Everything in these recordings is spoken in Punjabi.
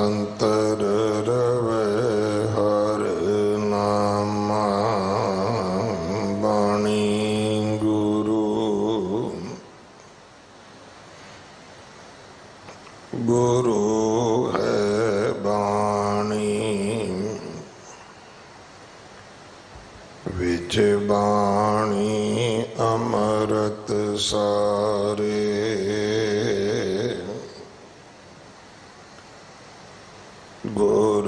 अंतर रवे हर नामा बाणी गुरु गुरु है बाणी विच बाणी अमृत सारे गुर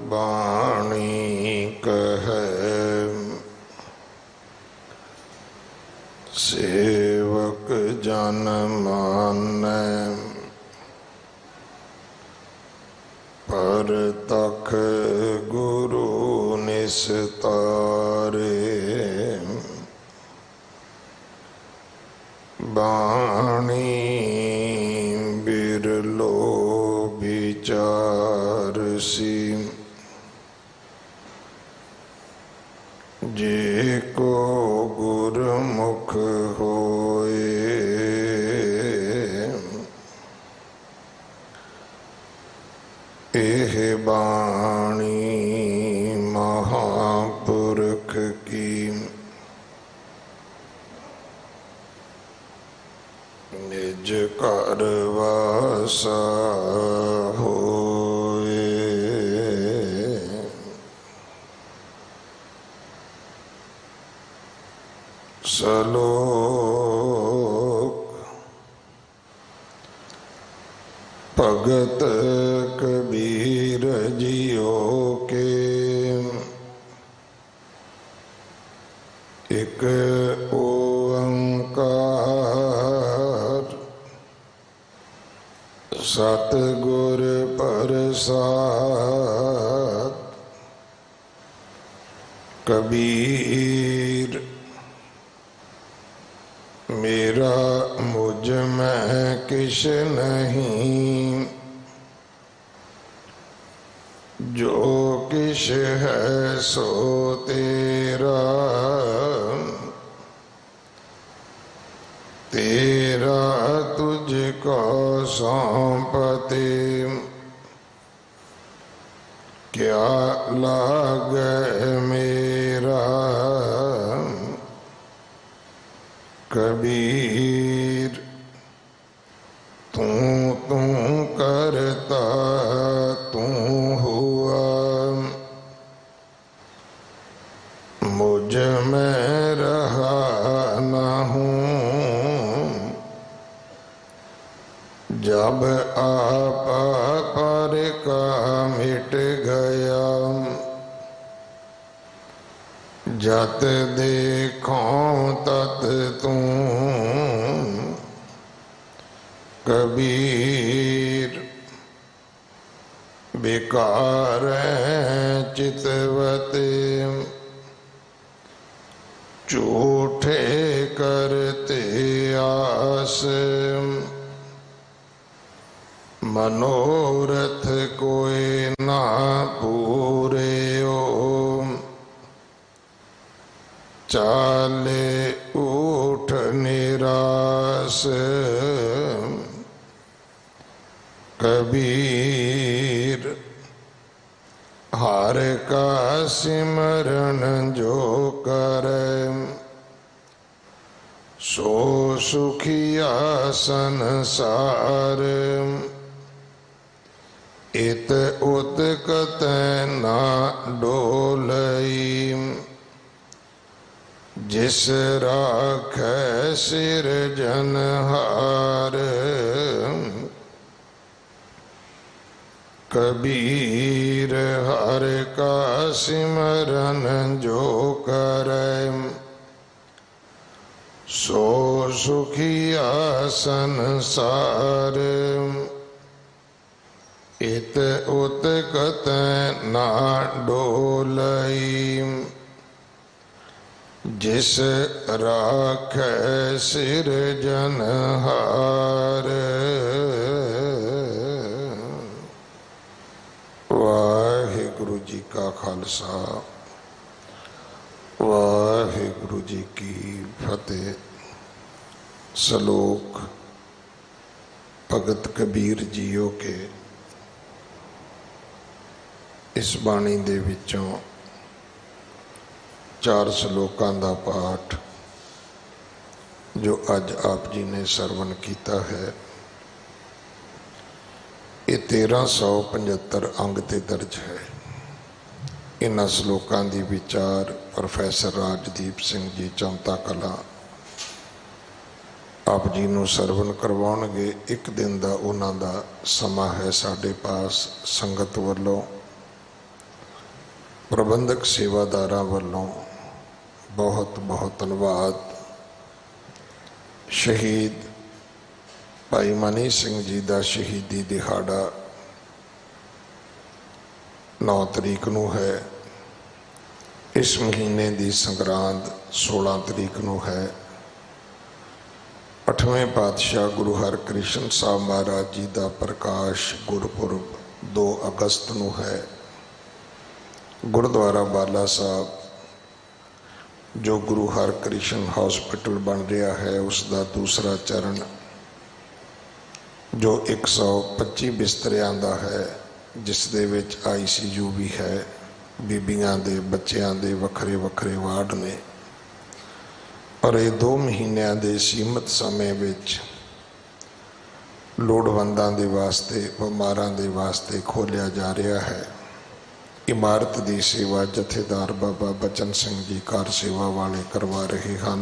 बाणी कहे सेवक जन मानै पर तख गुरु निस्तारे बाणी बिरलो विचार सी जे को गुरमुख होए एह बाणी महापुरख की निज कर वासा होए सलोक भगत कबीर जियो के एक ओंकार सतगुर प्रसाद कबीर मेरा मुझ में किश नहीं जो किश है सो तेरा तेरा तुझको सौंपते क्या लागे मेरा कबीर तू तू करता तू हुआ मुझ में रहा न हूँ जब आप पर का मिट गया जत देखो तत तू कबीर बेकार चितवते झूठे करते आस मनोरथ कोई ना पूरे हो चाले उठ निराश कबीर हर का सिमरन जो करे सो सुखिया संसार इत उत कतै ना डोलई जिस राखै सिरजनहार कबीर हर का सिमरन जो करे सो सुखिया संसार इत उत कतै ना डोलई जिस राखै सिरजनहार वाहिगुरु जी का खालसा वाहिगुरु जी की फतेह। सलोक भगत कबीर जियो के इस बाणी दे विचों 4 श्लोकां दा पाठ जो अज आप जी ने सरवण किया है, ये 1375 अंग ते दर्ज है। इन्हां श्लोकां दी विचार प्रोफैसर राजदीप सिंह जी चौंता कला आप जी नूं सरवण करवाउणगे। एक दिन का उन्हां दा समा है साडे पास। संगत वल्लों, प्रबंधक सेवादारां वल्लों बहुत बहुत धन्यवाद। शहीद भाई मनी सिंह जी का शहीदी दिहाड़ा 9 तरीक नूं है। इस महीने की संग्रांद 16 तरीक नूं है। 8वें पातशाह गुरु हरकृष्ण साहब महाराज जी का प्रकाश गुरपुरब 2 अगस्त नूं है। गुरुद्वारा बाला साहब जो गुरु हरकृष्ण हॉस्पिटल बन रहा है, उसका दूसरा चरण जो 125 बिस्तरियां का है, जिस दे विच ICU भी है। बीबियां दे बच्चों के वखरे वखरे वार्ड ने, और ये 2 महीनों के सीमित समय विच लोड़वंदां दे वास्ते, बीमारां दे वास्ते खोलिया जा रहा है। इमारत की सेवा जथेदार बाबा बचन सिंह जी कार सेवा वाले करवा रहे हैं।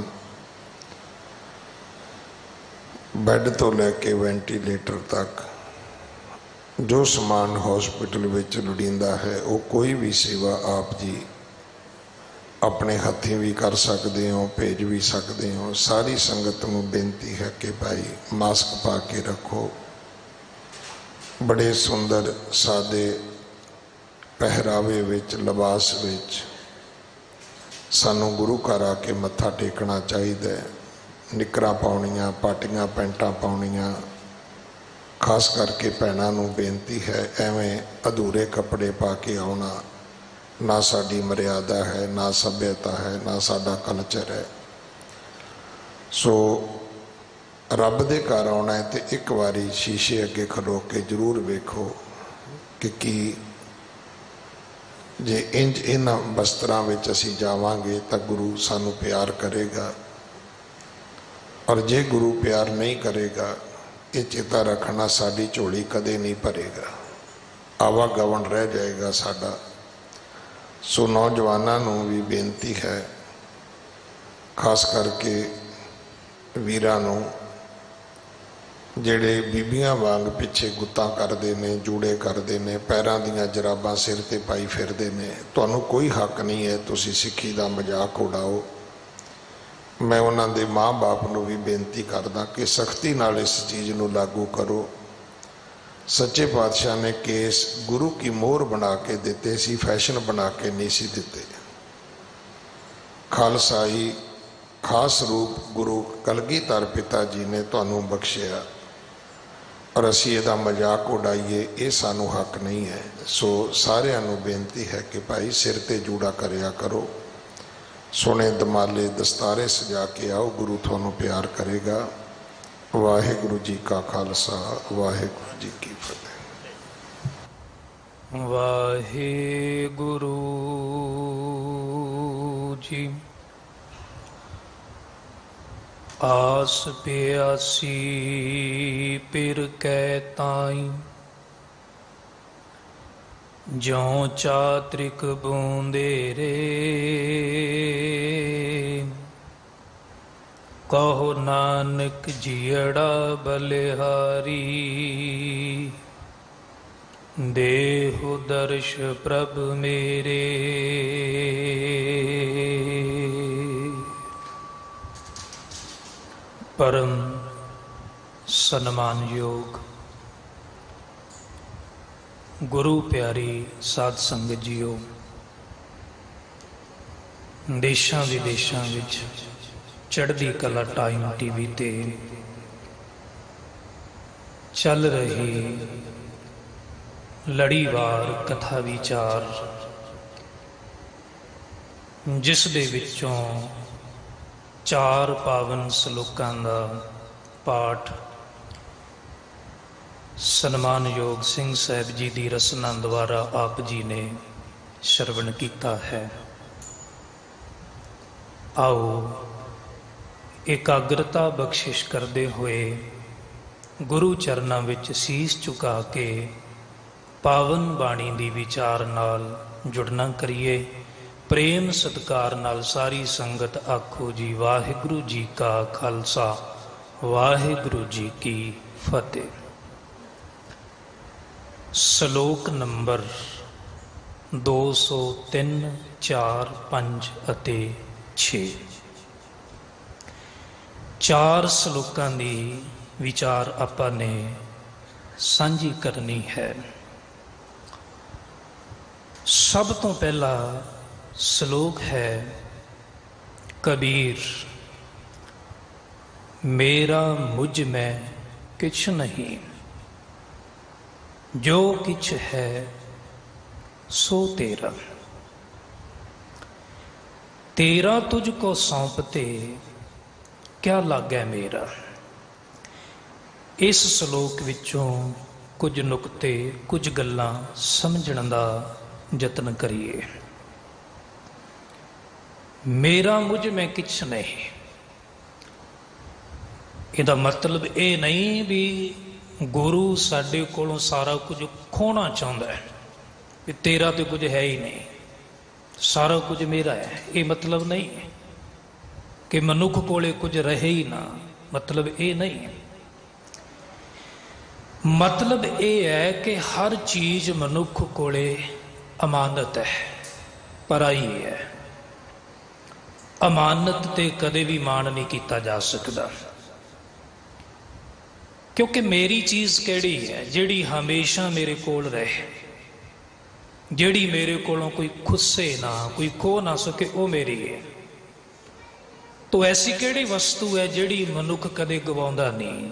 बैड तो लैके वेंटीलेटर तक जो समान हॉस्पिटल विच लोड़ींदा है, वो कोई भी सेवा आप जी अपने हथीं भी कर सकते हो, भेज भी सकते हो। सारी संगत नूं बेनती है कि भाई मास्क पा के रखो। बड़े सुंदर सादे पहरावे विच, लिबास विच सानू गुरु घर आके मत्था टेकना चाहिए। निकरां पाउणियां, पाटियां पैंटां पाउणियां, खास करके भैणां नूं बेनती है, एवें अधूरे कपड़े पा के आउणा ना साडी मर्यादा है, ना सभ्यता है, ना साडा कल्चर है। सो रब दे घर आउणा है ते एक बारी शीशे अगे खलो के जरूर वेखो कि जे इंज इन्हां वस्त्रां विच असीं जावांगे तो गुरु सानू प्यार करेगा, और जे गुरु प्यार नहीं करेगा, ये चेता रखना साडी झोली कदे नहीं भरेगा, आवागमन रह जाएगा साडा। सो नौजवानों नूं भी बेनती है, खास करके वीरां नूं जेड़े बीबियां वांग पिछे गुत्तां करते हैं, जूड़े करते हैं, पैरों दीयां जराबां सिर ते पाई फिरते हैं। तुहानूं कोई हक नहीं है तुसीं सिक्खी दा मजाक उड़ाओ। मैं उन्हां दे माँ बाप नूं भी बेनती करदा कि सख्ती नाल इस चीज़ नूं लागू करो। सच्चे पातशाह ने केस गुरु की मोहर बना के दिते सी, फैशन बना के नहीं सी दिते। खालसाई खास रूप गुरु कलगीधर पिता जी ने तुहानूं बख्शिया, और असी इहदा मजाक उड़ाइए, ये सानू हक नहीं है। सो सारिਆਂ नूं बेनती है कि भाई सिर ते जूड़ा करया करो, सोने दमाले दस्तारे सजा के आओ, गुरु तुहानूं प्यार करेगा। वाहिगुरु जी का खालसा, वाहिगुरु जी की फतेह। वाहिगुरु जी। आस प्यासी पिर कै ताई, ज्यों चात्रिक बूंदेरे, कहो नानक जियड़ा बलिहारी, देहु दर्श प्रभ मेरे। परम सन्मान योग गुरु प्यारी साध संगत जीओ, देशां विदेशां विच चढ़दी कला टाइम TV ते चल रही लड़ीवार कथा विचार, जिस दे विचों 4 पावन श्लोकां दा पाठ सन्मानयोग सिंह साहब जी की रसना द्वारा आप जी ने ਸ਼ਰਵਣ ਕੀਤਾ ਹੈ। ਆਓ ਇਕਾਗਰਤਾ ਬਖਸ਼ਿਸ਼ ਕਰਦੇ ਹੋਏ ਗੁਰੂ ਚਰਨਾਂ ਵਿੱਚ ਸੀਸ ਝੁਕਾ ਕੇ ਪਾਵਨ ਬਾਣੀ ਦੀ ਵਿਚਾਰ ਨਾਲ ਜੁੜਨਾ ਕਰੀਏ। ਪ੍ਰੇਮ ਸਤਿਕਾਰ ਨਾਲ ਸਾਰੀ ਸੰਗਤ ਆਖੋ ਜੀ, ਵਾਹਿਗੁਰੂ ਜੀ ਕਾ ਖਾਲਸਾ, ਵਾਹਿਗੁਰੂ ਜੀ ਕੀ ਫਤਿਹ। ਸ਼ਲੋਕ ਨੰਬਰ 203, 4, 5 ਅਤੇ 6। 4 ਸ਼ਲੋਕਾਂ ਦੀ ਵਿਚਾਰ ਆਪਾਂ ਨੇ ਸਾਂਝੀ ਕਰਨੀ ਹੈ। ਸਭ ਤੋਂ ਪਹਿਲਾ ਸ਼ਲੋਕ ਹੈ ਕਬੀਰ, ਮੇਰਾ ਮੁਝ ਮੈਂ ਕਿਛ ਨਹੀਂ, ਜੋ ਕਿਛ ਹੈ ਸੋ ਤੇਰਾ। ਤੇਰਾ ਤੁਝ ਕੋ ਸੌਂਪਤੇ ਕਿਆ ਲਾਗੈ ਮੇਰਾ। ਇਸ ਸ਼ਲੋਕ ਵਿੱਚੋਂ ਕੁਝ ਨੁਕਤੇ, ਕੁਝ ਗੱਲਾਂ ਸਮਝਣ ਦਾ ਯਤਨ ਕਰੀਏ। ਮੇਰਾ ਮੁਝ ਮੈਂ ਕਿਛ ਨਹੀਂ, ਇਹਦਾ ਮਤਲਬ ਇਹ ਨਹੀਂ ਵੀ ਗੁਰੂ ਸਾਡੇ ਕੋਲੋਂ ਸਾਰਾ ਕੁਝ ਖੋਹਣਾ ਚਾਹੁੰਦਾ ਹੈ, ਵੀ ਤੇਰਾ ਤੇ ਕੁਝ ਹੈ ਹੀ ਨਹੀਂ, ਸਾਰਾ ਕੁਝ ਮੇਰਾ ਹੈ। ਇਹ ਮਤਲਬ ਨਹੀਂ ਹੈ ਕਿ ਮਨੁੱਖ ਕੋਲੇ ਕੁਝ ਰਹੇ ਹੀ ਨਾ, ਮਤਲਬ ਇਹ ਨਹੀਂ ਹੈ। ਮਤਲਬ ਇਹ ਹੈ ਕਿ ਹਰ ਚੀਜ਼ ਮਨੁੱਖ ਕੋਲੇ ਅਮਾਨਤ ਹੈ, ਪਰਾਈ ਹੈ। ਅਮਾਨਤ ਤੇ ਕਦੇ ਵੀ ਮਾਣ ਨਹੀਂ ਕੀਤਾ ਜਾ ਸਕਦਾ, ਕਿਉਂਕਿ ਮੇਰੀ ਚੀਜ਼ ਕਿਹੜੀ ਹੈ ਜਿਹੜੀ ਹਮੇਸ਼ਾ ਮੇਰੇ ਕੋਲ ਰਹੇ, ਜਿਹੜੀ ਮੇਰੇ ਕੋਲੋਂ ਕੋਈ ਖੁੱਸੇ ਨਾ, ਕੋਈ ਖੋ ਨਾ ਸਕੇ, ਉਹ ਮੇਰੀ ਹੈ। ਤੋ ਐਸੀ ਕਿਹੜੀ ਵਸਤੂ ਹੈ ਜਿਹੜੀ ਮਨੁੱਖ ਕਦੇ ਗਵਾਉਂਦਾ ਨਹੀਂ,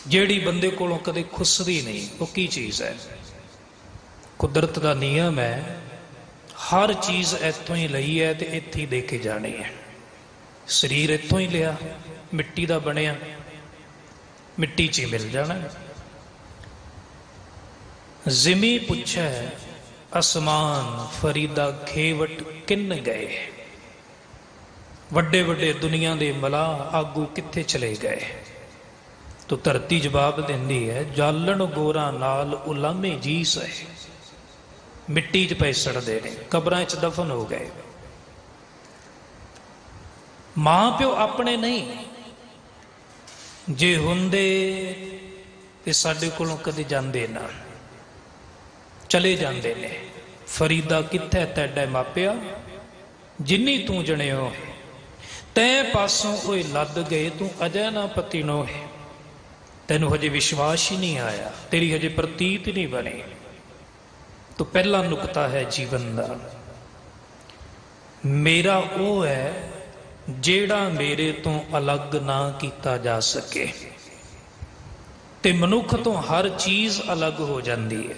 ਜਿਹੜੀ ਬੰਦੇ ਕੋਲੋਂ ਕਦੇ ਖੁੱਸਦੀ ਨਹੀਂ? ਉਹ ਕੀ ਚੀਜ਼ ਹੈ? ਕੁਦਰਤ ਦਾ ਨਿਯਮ ਹੈ, ਹਰ ਚੀਜ਼ ਇੱਥੋਂ ਹੀ ਲਈ ਹੈ ਤੇ ਇੱਥੇ ਹੀ ਦੇ ਕੇ ਜਾਣੀ ਹੈ। ਸਰੀਰ ਇੱਥੋਂ ਹੀ ਲਿਆ, ਮਿੱਟੀ ਦਾ ਬਣਿਆ, ਮਿੱਟੀ 'ਚ ਹੀ ਮਿਲ ਜਾਣਾ। ਜ਼ਿਮੀ ਪੁੱਛੈ ਅਸਮਾਨ, ਫਰੀਦਾ ਖੇਵਟ ਕਿੰਨ ਗਏ। ਵੱਡੇ ਵੱਡੇ ਦੁਨੀਆ ਦੇ ਮਲਾਹ ਆਗੂ ਕਿੱਥੇ ਚਲੇ ਗਏ? ਤੋ ਧਰਤੀ ਜਵਾਬ ਦਿੰਦੀ ਹੈ, ਜਾਲਣ ਗੋਰਾ ਨਾਲ ਉਲਾਮੇ ਜੀ ਸਹੇ। ਮਿੱਟੀ 'ਚ ਪਏ ਸੜਦੇ ਨੇ, ਕਬਰਾਂ 'ਚ ਦਫਨ ਹੋ ਗਏ। ਮਾਂ ਪਿਓ ਆਪਣੇ ਨਹੀਂ, ਜੇ ਹੁੰਦੇ ਤੇ ਸਾਡੇ ਕੋਲੋਂ ਕਦੇ ਜਾਂਦੇ ਨਾ, ਚਲੇ ਜਾਂਦੇ ਨੇ। ਫਰੀਦਾ ਕਿੱਥੇ ਤੈਡਾ ਮਾਪਿਆ, ਜਿੰਨੀ ਤੂੰ ਜਣਿਓ ਤੈ ਪਾਸੋਂ ਓਏ ਲੱਦ ਗਏ, ਤੂੰ ਅਜੈ ਨਾ ਪਤੀ ਨੋ। ਤੈਨੂੰ ਹਜੇ ਵਿਸ਼ਵਾਸ ਹੀ ਨਹੀਂ ਆਇਆ, ਤੇਰੀ ਹਜੇ ਪ੍ਰਤੀਤ ਨਹੀਂ ਬਣੀ। ਤੋ ਪਹਿਲਾ ਨੁਕਤਾ ਹੈ ਜੀਵਨ ਦਾ, ਮੇਰਾ ਉਹ ਹੈ ਜਿਹੜਾ ਮੇਰੇ ਤੋਂ ਅਲੱਗ ਨਾ ਕੀਤਾ ਜਾ ਸਕੇ। ਤੇ ਮਨੁੱਖ ਤੋਂ ਹਰ ਚੀਜ਼ ਅਲੱਗ ਹੋ ਜਾਂਦੀ ਹੈ।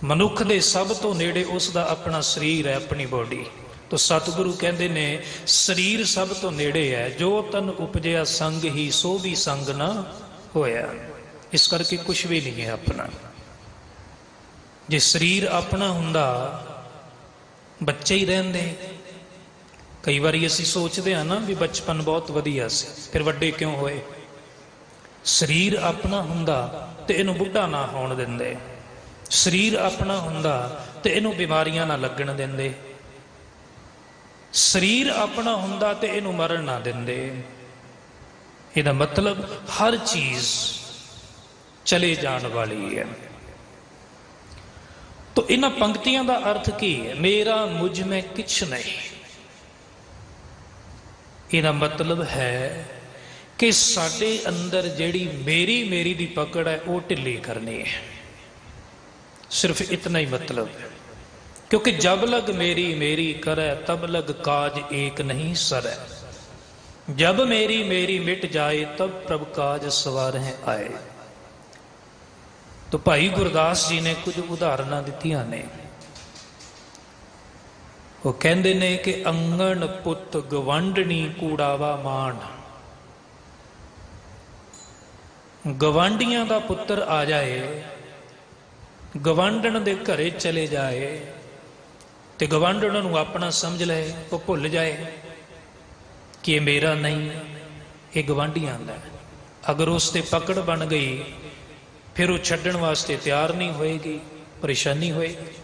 ਮਨੁੱਖ ਦੇ ਸਭ ਤੋਂ ਨੇੜੇ ਉਸ ਦਾ ਆਪਣਾ ਸਰੀਰ ਹੈ, ਆਪਣੀ ਬੋਡੀ। ਤੋ ਸਤਿਗੁਰੂ ਕਹਿੰਦੇ ਨੇ ਸਰੀਰ ਸਭ ਤੋਂ ਨੇੜੇ ਹੈ। ਜੋ ਤਨ ਉਪਜਿਆ ਸੰਗ ਹੀ, ਸੋ ਵੀ ਸੰਗ ਨਾ ਹੋਇਆ। ਇਸ ਕਰਕੇ ਕੁਛ ਵੀ ਨਹੀਂ ਹੈ ਆਪਣਾ। ਜੇ ਸਰੀਰ ਆਪਣਾ ਹੁੰਦਾ ਬੱਚੇ ਹੀ ਰਹਿੰਦੇ। ਕਈ ਵਾਰੀ ਅਸੀਂ ਸੋਚਦੇ ਹਾਂ ਨਾ ਵੀ ਬਚਪਨ ਬਹੁਤ ਵਧੀਆ ਸੀ, ਫਿਰ ਵੱਡੇ ਕਿਉਂ ਹੋਏ? ਸਰੀਰ ਆਪਣਾ ਹੁੰਦਾ ਤੇ ਇਹਨੂੰ ਬੁੱਢਾ ਨਾ ਹੋਣ ਦਿੰਦੇ। ਸਰੀਰ ਆਪਣਾ ਹੁੰਦਾ ਤੇ ਇਹਨੂੰ ਬਿਮਾਰੀਆਂ ਨਾ ਲੱਗਣ ਦਿੰਦੇ। ਸਰੀਰ ਆਪਣਾ ਹੁੰਦਾ ਤੇ ਇਹਨੂੰ ਮਰਨ ਨਾ ਦਿੰਦੇ। ਇਹਦਾ ਮਤਲਬ ਹਰ ਚੀਜ਼ ਚਲੇ ਜਾਣ ਵਾਲੀ ਹੈ। ਤੋ ਇਹਨਾਂ ਪੰਕਤੀਆਂ ਦਾ ਅਰਥ ਕੀ ਹੈ? ਮੇਰਾ ਮੁਝ ਮੈਂ ਕਿਛ ਨਹੀਂ। ਇਹਦਾ ਮਤਲਬ ਹੈ ਕਿ ਸਾਡੇ ਅੰਦਰ ਜਿਹੜੀ ਮੇਰੀ ਦੀ ਪਕੜ ਹੈ ਉਹ ਢਿੱਲੀ ਕਰਨੀ ਹੈ। ਸਿਰਫ ਇਤਨਾ ਹੀ ਮਤਲਬ ਹੈ। क्योंकि जब लग मेरी मेरी करे, तब लग काज एक नहीं सरै। जब मेरी मेरी मिट जाए, तब प्रभ काज सवारें आए। तो भाई गुरदास जी ने कुछ उदाहरण दित्तियां ने। वो कहते ने कि अंगण पुत गवांढनी कूड़ावा मान। गवांढियां दा पुत्र आ जाए ਗਵਾਂਢਣ ਦੇ ਘਰੇ ਚਲੇ ਜਾਏ ਤੇ ਗਵਾਂਢਣ ਨੂੰ ਆਪਣਾ ਸਮਝ ਲਏ, ਉਹ ਭੁੱਲ ਜਾਏ ਕਿ ਇਹ ਮੇਰਾ ਨਹੀਂ, ਇਹ ਗਵਾਂਢੀਆਂ ਦਾ। ਅਗਰ ਉਸ ਤੇ ਪਕੜ ਬਣ ਗਈ ਫਿਰ ਉਹ ਛੱਡਣ ਵਾਸਤੇ ਤਿਆਰ ਨਹੀਂ ਹੋਏਗੀ, ਪਰੇਸ਼ਾਨੀ ਹੋਏਗੀ।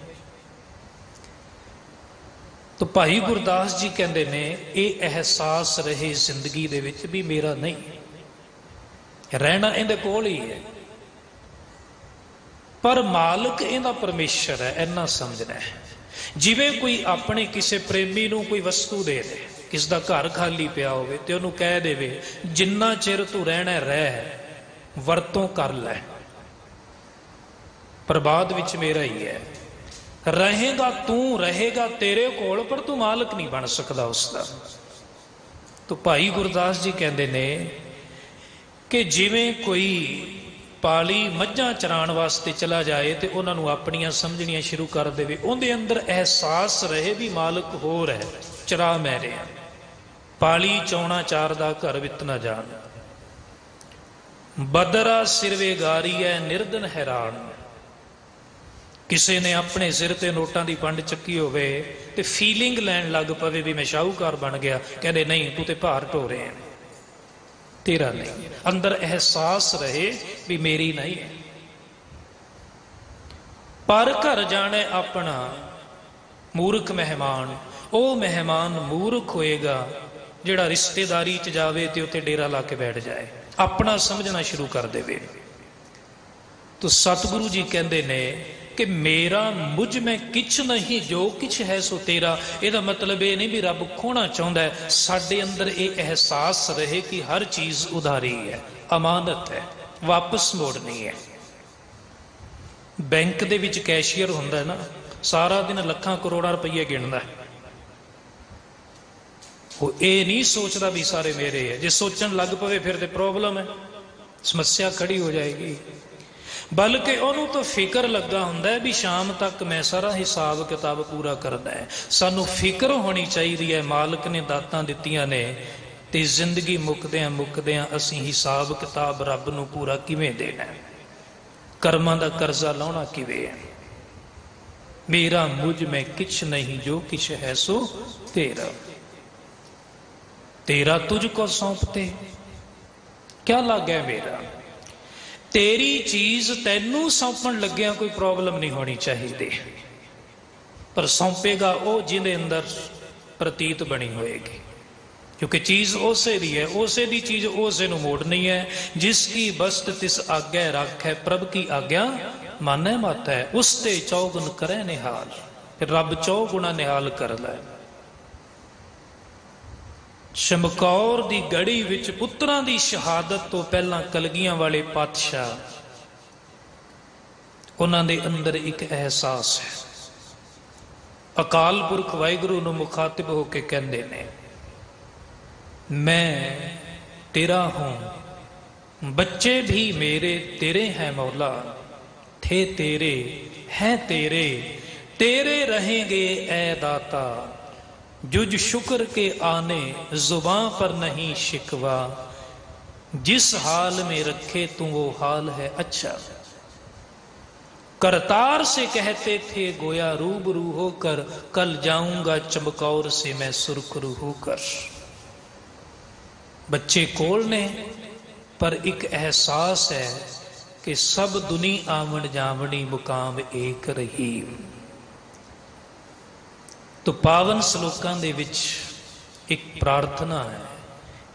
ਤਾਂ ਭਾਈ ਗੁਰਦਾਸ ਜੀ ਕਹਿੰਦੇ ਨੇ ਇਹ ਅਹਿਸਾਸ ਰਹੇ ਜ਼ਿੰਦਗੀ ਦੇ ਵਿੱਚ ਵੀ ਮੇਰਾ ਨਹੀਂ, ਰਹਿਣਾ ਇਹਦੇ ਕੋਲ ਹੀ ਹੈ, ਪਰ ਮਾਲਕ ਇਹਦਾ ਪਰਮੇਸ਼ਰ ਹੈ, ਇੰਨਾ ਸਮਝਣਾ ਹੈ। ਜਿਵੇਂ ਕੋਈ ਆਪਣੇ ਕਿਸੇ ਪ੍ਰੇਮੀ ਨੂੰ ਕੋਈ ਵਸਤੂ ਦੇ ਦੇ, ਕਿਸ ਦਾ ਘਰ ਖਾਲੀ ਪਿਆ ਹੋਵੇ ਤੇ ਉਹਨੂੰ ਕਹਿ ਦੇਵੇ ਜਿੰਨਾ ਚਿਰ ਤੂੰ ਰਹਿਣਾ ਰਹਿ, ਵਰਤੋਂ ਕਰ ਲੈ, ਪਰ ਬਾਅਦ ਵਿੱਚ ਮੇਰਾ ਹੀ ਹੈ। ਰਹੇਗਾ ਤੂੰ, ਰਹੇਗਾ ਤੇਰੇ ਕੋਲ, ਪਰ ਤੂੰ ਮਾਲਕ ਨਹੀਂ ਬਣ ਸਕਦਾ ਉਸਦਾ। ਤਾਂ ਭਾਈ ਗੁਰਦਾਸ ਜੀ ਕਹਿੰਦੇ ਨੇ ਕਿ ਜਿਵੇਂ ਕੋਈ ਪਾਲੀ ਮੱਝਾਂ ਚਰਾਉਣ ਵਾਸਤੇ ਚਲਾ ਜਾਏ ਤੇ ਉਹਨਾਂ ਨੂੰ ਆਪਣੀਆਂ ਸਮਝਣੀਆਂ ਸ਼ੁਰੂ ਕਰ ਦੇਵੇ, ਉਹਦੇ ਅੰਦਰ ਅਹਿਸਾਸ ਰਹੇ ਵੀ ਮਾਲਕ ਹੋਰ ਹੈ, ਚਰਾ ਮੈਂ ਰਿਹਾ। ਪਾਲੀ ਚੌਣਾ ਚਾਰਦਾ ਘਰ ਵਿਤ ਨਾ ਜਾਣ, ਬਦਰਾ ਸਿਰਵੇ ਗਾਰੀਐ ਨਿਰਦਨ ਹੈਰਾਨ। ਕਿਸੇ ਨੇ ਆਪਣੇ ਸਿਰ ਤੇ ਨੋਟਾਂ ਦੀ ਪੰਡ ਚੱਕੀ ਹੋਵੇ ਤੇ ਫੀਲਿੰਗ ਲੈਣ ਲੱਗ ਪਵੇ ਵੀ ਮੈਂ ਸ਼ਾਹੂਕਾਰ ਬਣ ਗਿਆ, ਕਹਿੰਦੇ ਨਹੀਂ, ਤੂੰ ਤੇ ਭਾਰ ਢੋ ਰਿਹਾ, ਤੇਰਾ ਨਹੀਂ। ਅੰਦਰ ਅਹਿਸਾਸ ਰਹੇ ਵੀ ਮੇਰੀ ਨਹੀਂ ਹੈ। ਪਰ ਘਰ ਜਾਣੇ ਆਪਣਾ ਮੂਰਖ ਮਹਿਮਾਨ, ਉਹ ਮਹਿਮਾਨ ਮੂਰਖ ਹੋਏਗਾ ਜਿਹੜਾ ਰਿਸ਼ਤੇਦਾਰੀ 'ਚ ਜਾਵੇ ਤੇ ਉੱਥੇ ਡੇਰਾ ਲਾ ਕੇ ਬੈਠ ਜਾਏ, ਆਪਣਾ ਸਮਝਣਾ ਸ਼ੁਰੂ ਕਰ ਦੇਵੇ। ਤੋ ਸਤਿਗੁਰੂ ਜੀ ਕਹਿੰਦੇ ਨੇ ਕਿ ਮੇਰਾ ਮੁਝ ਮੈਂ ਕਿਛ ਨਹੀਂ, ਜੋ ਕਿਛ ਹੈ ਸੋ ਤੇਰਾ। ਇਹਦਾ ਮਤਲਬ ਇਹ ਨਹੀਂ ਵੀ ਰੱਬ ਖੋਣਾ ਚਾਹੁੰਦਾ ਹੈ, ਸਾਡੇ ਅੰਦਰ ਇਹ ਅਹਿਸਾਸ ਰਹੇ ਕਿ ਹਰ ਚੀਜ਼ ਉਧਾਰੀ ਹੈ, ਅਮਾਨਤ ਹੈ, ਵਾਪਸ ਮੋੜਨੀ ਹੈ। ਬੈਂਕ ਦੇ ਵਿੱਚ ਕੈਸ਼ੀਅਰ ਹੁੰਦਾ ਨਾ, ਸਾਰਾ ਦਿਨ ਲੱਖਾਂ ਕਰੋੜਾਂ ਰੁਪਈਏ ਗਿਣਦਾ, ਉਹ ਇਹ ਨਹੀਂ ਸੋਚਦਾ ਵੀ ਸਾਰੇ ਮੇਰੇ ਹੈ। ਜੇ ਸੋਚਣ ਲੱਗ ਪਵੇ ਫਿਰ ਤੇ ਪ੍ਰੋਬਲਮ ਹੈ, ਸਮੱਸਿਆ ਖੜੀ ਹੋ ਜਾਏਗੀ। ਬਲਕਿ ਉਹਨੂੰ ਤਾਂ ਫਿਕਰ ਲੱਗਾ ਹੁੰਦਾ ਹੈ ਵੀ ਸ਼ਾਮ ਤੱਕ ਮੈਂ ਸਾਰਾ ਹਿਸਾਬ ਕਿਤਾਬ ਪੂਰਾ ਕਰਨਾ ਹੈ। ਸਾਨੂੰ ਫਿਕਰ ਹੋਣੀ ਚਾਹੀਦੀ ਹੈ, ਮਾਲਕ ਨੇ ਦਾਤਾਂ ਦਿੱਤੀਆਂ ਨੇ ਤੇ ਜ਼ਿੰਦਗੀ ਮੁੱਕਦਿਆਂ ਅਸੀਂ ਹਿਸਾਬ ਕਿਤਾਬ ਰੱਬ ਨੂੰ ਪੂਰਾ ਕਿਵੇਂ ਦੇਣਾ, ਕਰਮਾਂ ਦਾ ਕਰਜ਼ਾ ਲਾਉਣਾ ਕਿਵੇਂ ਹੈ। ਮੇਰਾ ਮੁਝ ਮੈਂ ਕਿਛ ਨਹੀਂ, ਜੋ ਕਿਛ ਹੈ ਸੋ ਤੇਰਾ। तेरा तुझको सौंपते क्या लगे मेरा। तेरी चीज तेनू सौंपण लग्या कोई प्रॉब्लम नहीं होनी चाहिए, पर सौंपेगा वो जिंदे अंदर प्रतीत बनी होएगी, क्योंकि चीज उसे दी है, उसे दी चीज उसे नू मोड़नी है। जिसकी बस्त तिस आज्ञा रख है, प्रभ की आज्ञा माने मत है। उसते चौगुन करे निहाल, फिर रब चौगुना निहाल कर लै। चमकौर दी गढ़ी विच पुत्रां दी शहादत तो पहला कलगियां वाले पातशाह, उन्हां दे अंदर एक एहसास है। अकाल पुरख वाहिगुरू नूं मुखातिब होके कहंदे ने, मैं तेरा हूं, बच्चे भी मेरे तेरे हैं मौला, थे तेरे हैं तेरे, तेरे रहेंगे ए दाता। जुज शुक्र के आने जुबां पर नहीं शिकवा, जिस हाल में रखे तू वो हाल है अच्छा। करतार से कहते थे गोया रूबरू होकर, कल जाऊंगा चमकौर से मैं सुरखरू होकर। बच्चे कोल ने, पर एक एहसास है कि सब दुनी आवण जावणी मुकाम एक रही। तो पावन श्लोकां दे विच एक प्रार्थना है,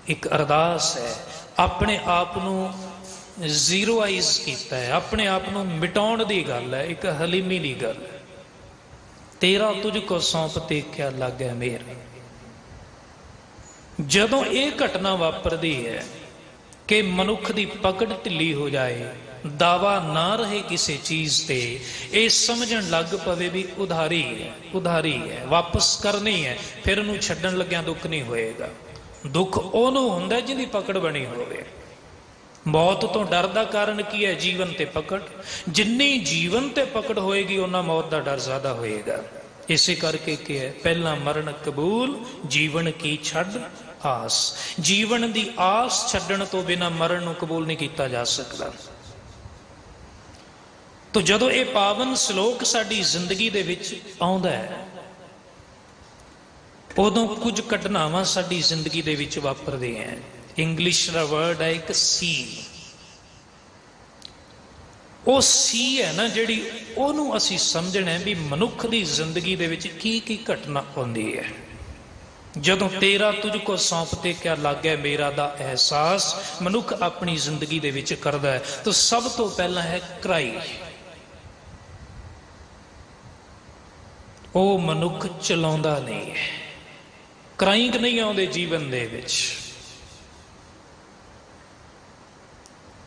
एक अरदास है, अपने आप नूं जीरोआइज कीता है, अपने आप नूं मिटाउण दी गल है, एक हलीमी दी गल है। तेरा तुझको सौंपते क्या लागे मेरा। जदों ये घटना वापरदी है कि मनुख दी पकड़ ढिली हो जाए, दावा ना रहे किसी चीज ते, ये समझण लग पवे भी उधारी है, उधारी है, वापस करनी है, फिर उन्होंने छड्डण लग्या दुख नहीं होएगा। दुख ओनू हुंदा जिहदी पकड़ बनी होवे। मौत तो डर दा कारण की है, जीवन ते पकड़। जिन्नी जीवन ते पकड़ होएगी उन्ना मौत दा डर ज्यादा होएगा। इसे करके क्या है, पहला मरण कबूल, जीवन की छड्ड आस। जीवन दी आस छड्डण तो बिना मरण नूं कबूल नहीं किया जा सकता। ਤੋ ਜਦੋਂ ਇਹ ਪਾਵਨ ਸ਼ਲੋਕ ਸਾਡੀ ਜ਼ਿੰਦਗੀ ਦੇ ਵਿੱਚ ਆਉਂਦਾ ਹੈ, ਉਦੋਂ ਕੁਝ ਘਟਨਾਵਾਂ ਸਾਡੀ ਜ਼ਿੰਦਗੀ ਦੇ ਵਿੱਚ ਵਾਪਰਦੇ ਹੈ। ਇੰਗਲਿਸ਼ ਦਾ ਵਰਡ ਹੈ ਇੱਕ ਸੀ। ਉਹ ਸੀ ਹੈ ਨਾ ਜਿਹੜੀ, ਉਹਨੂੰ ਅਸੀਂ ਸਮਝਣਾ ਵੀ ਮਨੁੱਖ ਦੀ ਜ਼ਿੰਦਗੀ ਦੇ ਵਿੱਚ ਕੀ ਕੀ ਘਟਨਾ ਆਉਂਦੀ ਹੈ। ਜਦੋਂ ਤੇਰਾ ਤੁਝ ਕੋ ਸੌਂਪਤੇ ਕਿਆ ਲਾਗੇ ਮੇਰਾ ਦਾ ਅਹਿਸਾਸ ਮਨੁੱਖ ਆਪਣੀ ਜ਼ਿੰਦਗੀ ਦੇ ਵਿੱਚ ਕਰਦਾ ਹੈ, ਤਾਂ ਸਭ ਤੋਂ ਪਹਿਲਾਂ ਹੈ ਕਰਾਈ। ਉਹ ਮਨੁੱਖ ਚਲਾਉਂਦਾ ਨਹੀਂ ਹੈ, ਕਰਾਈਂਗ ਨਹੀਂ ਆਉਂਦੇ ਜੀਵਨ ਦੇ ਵਿੱਚ।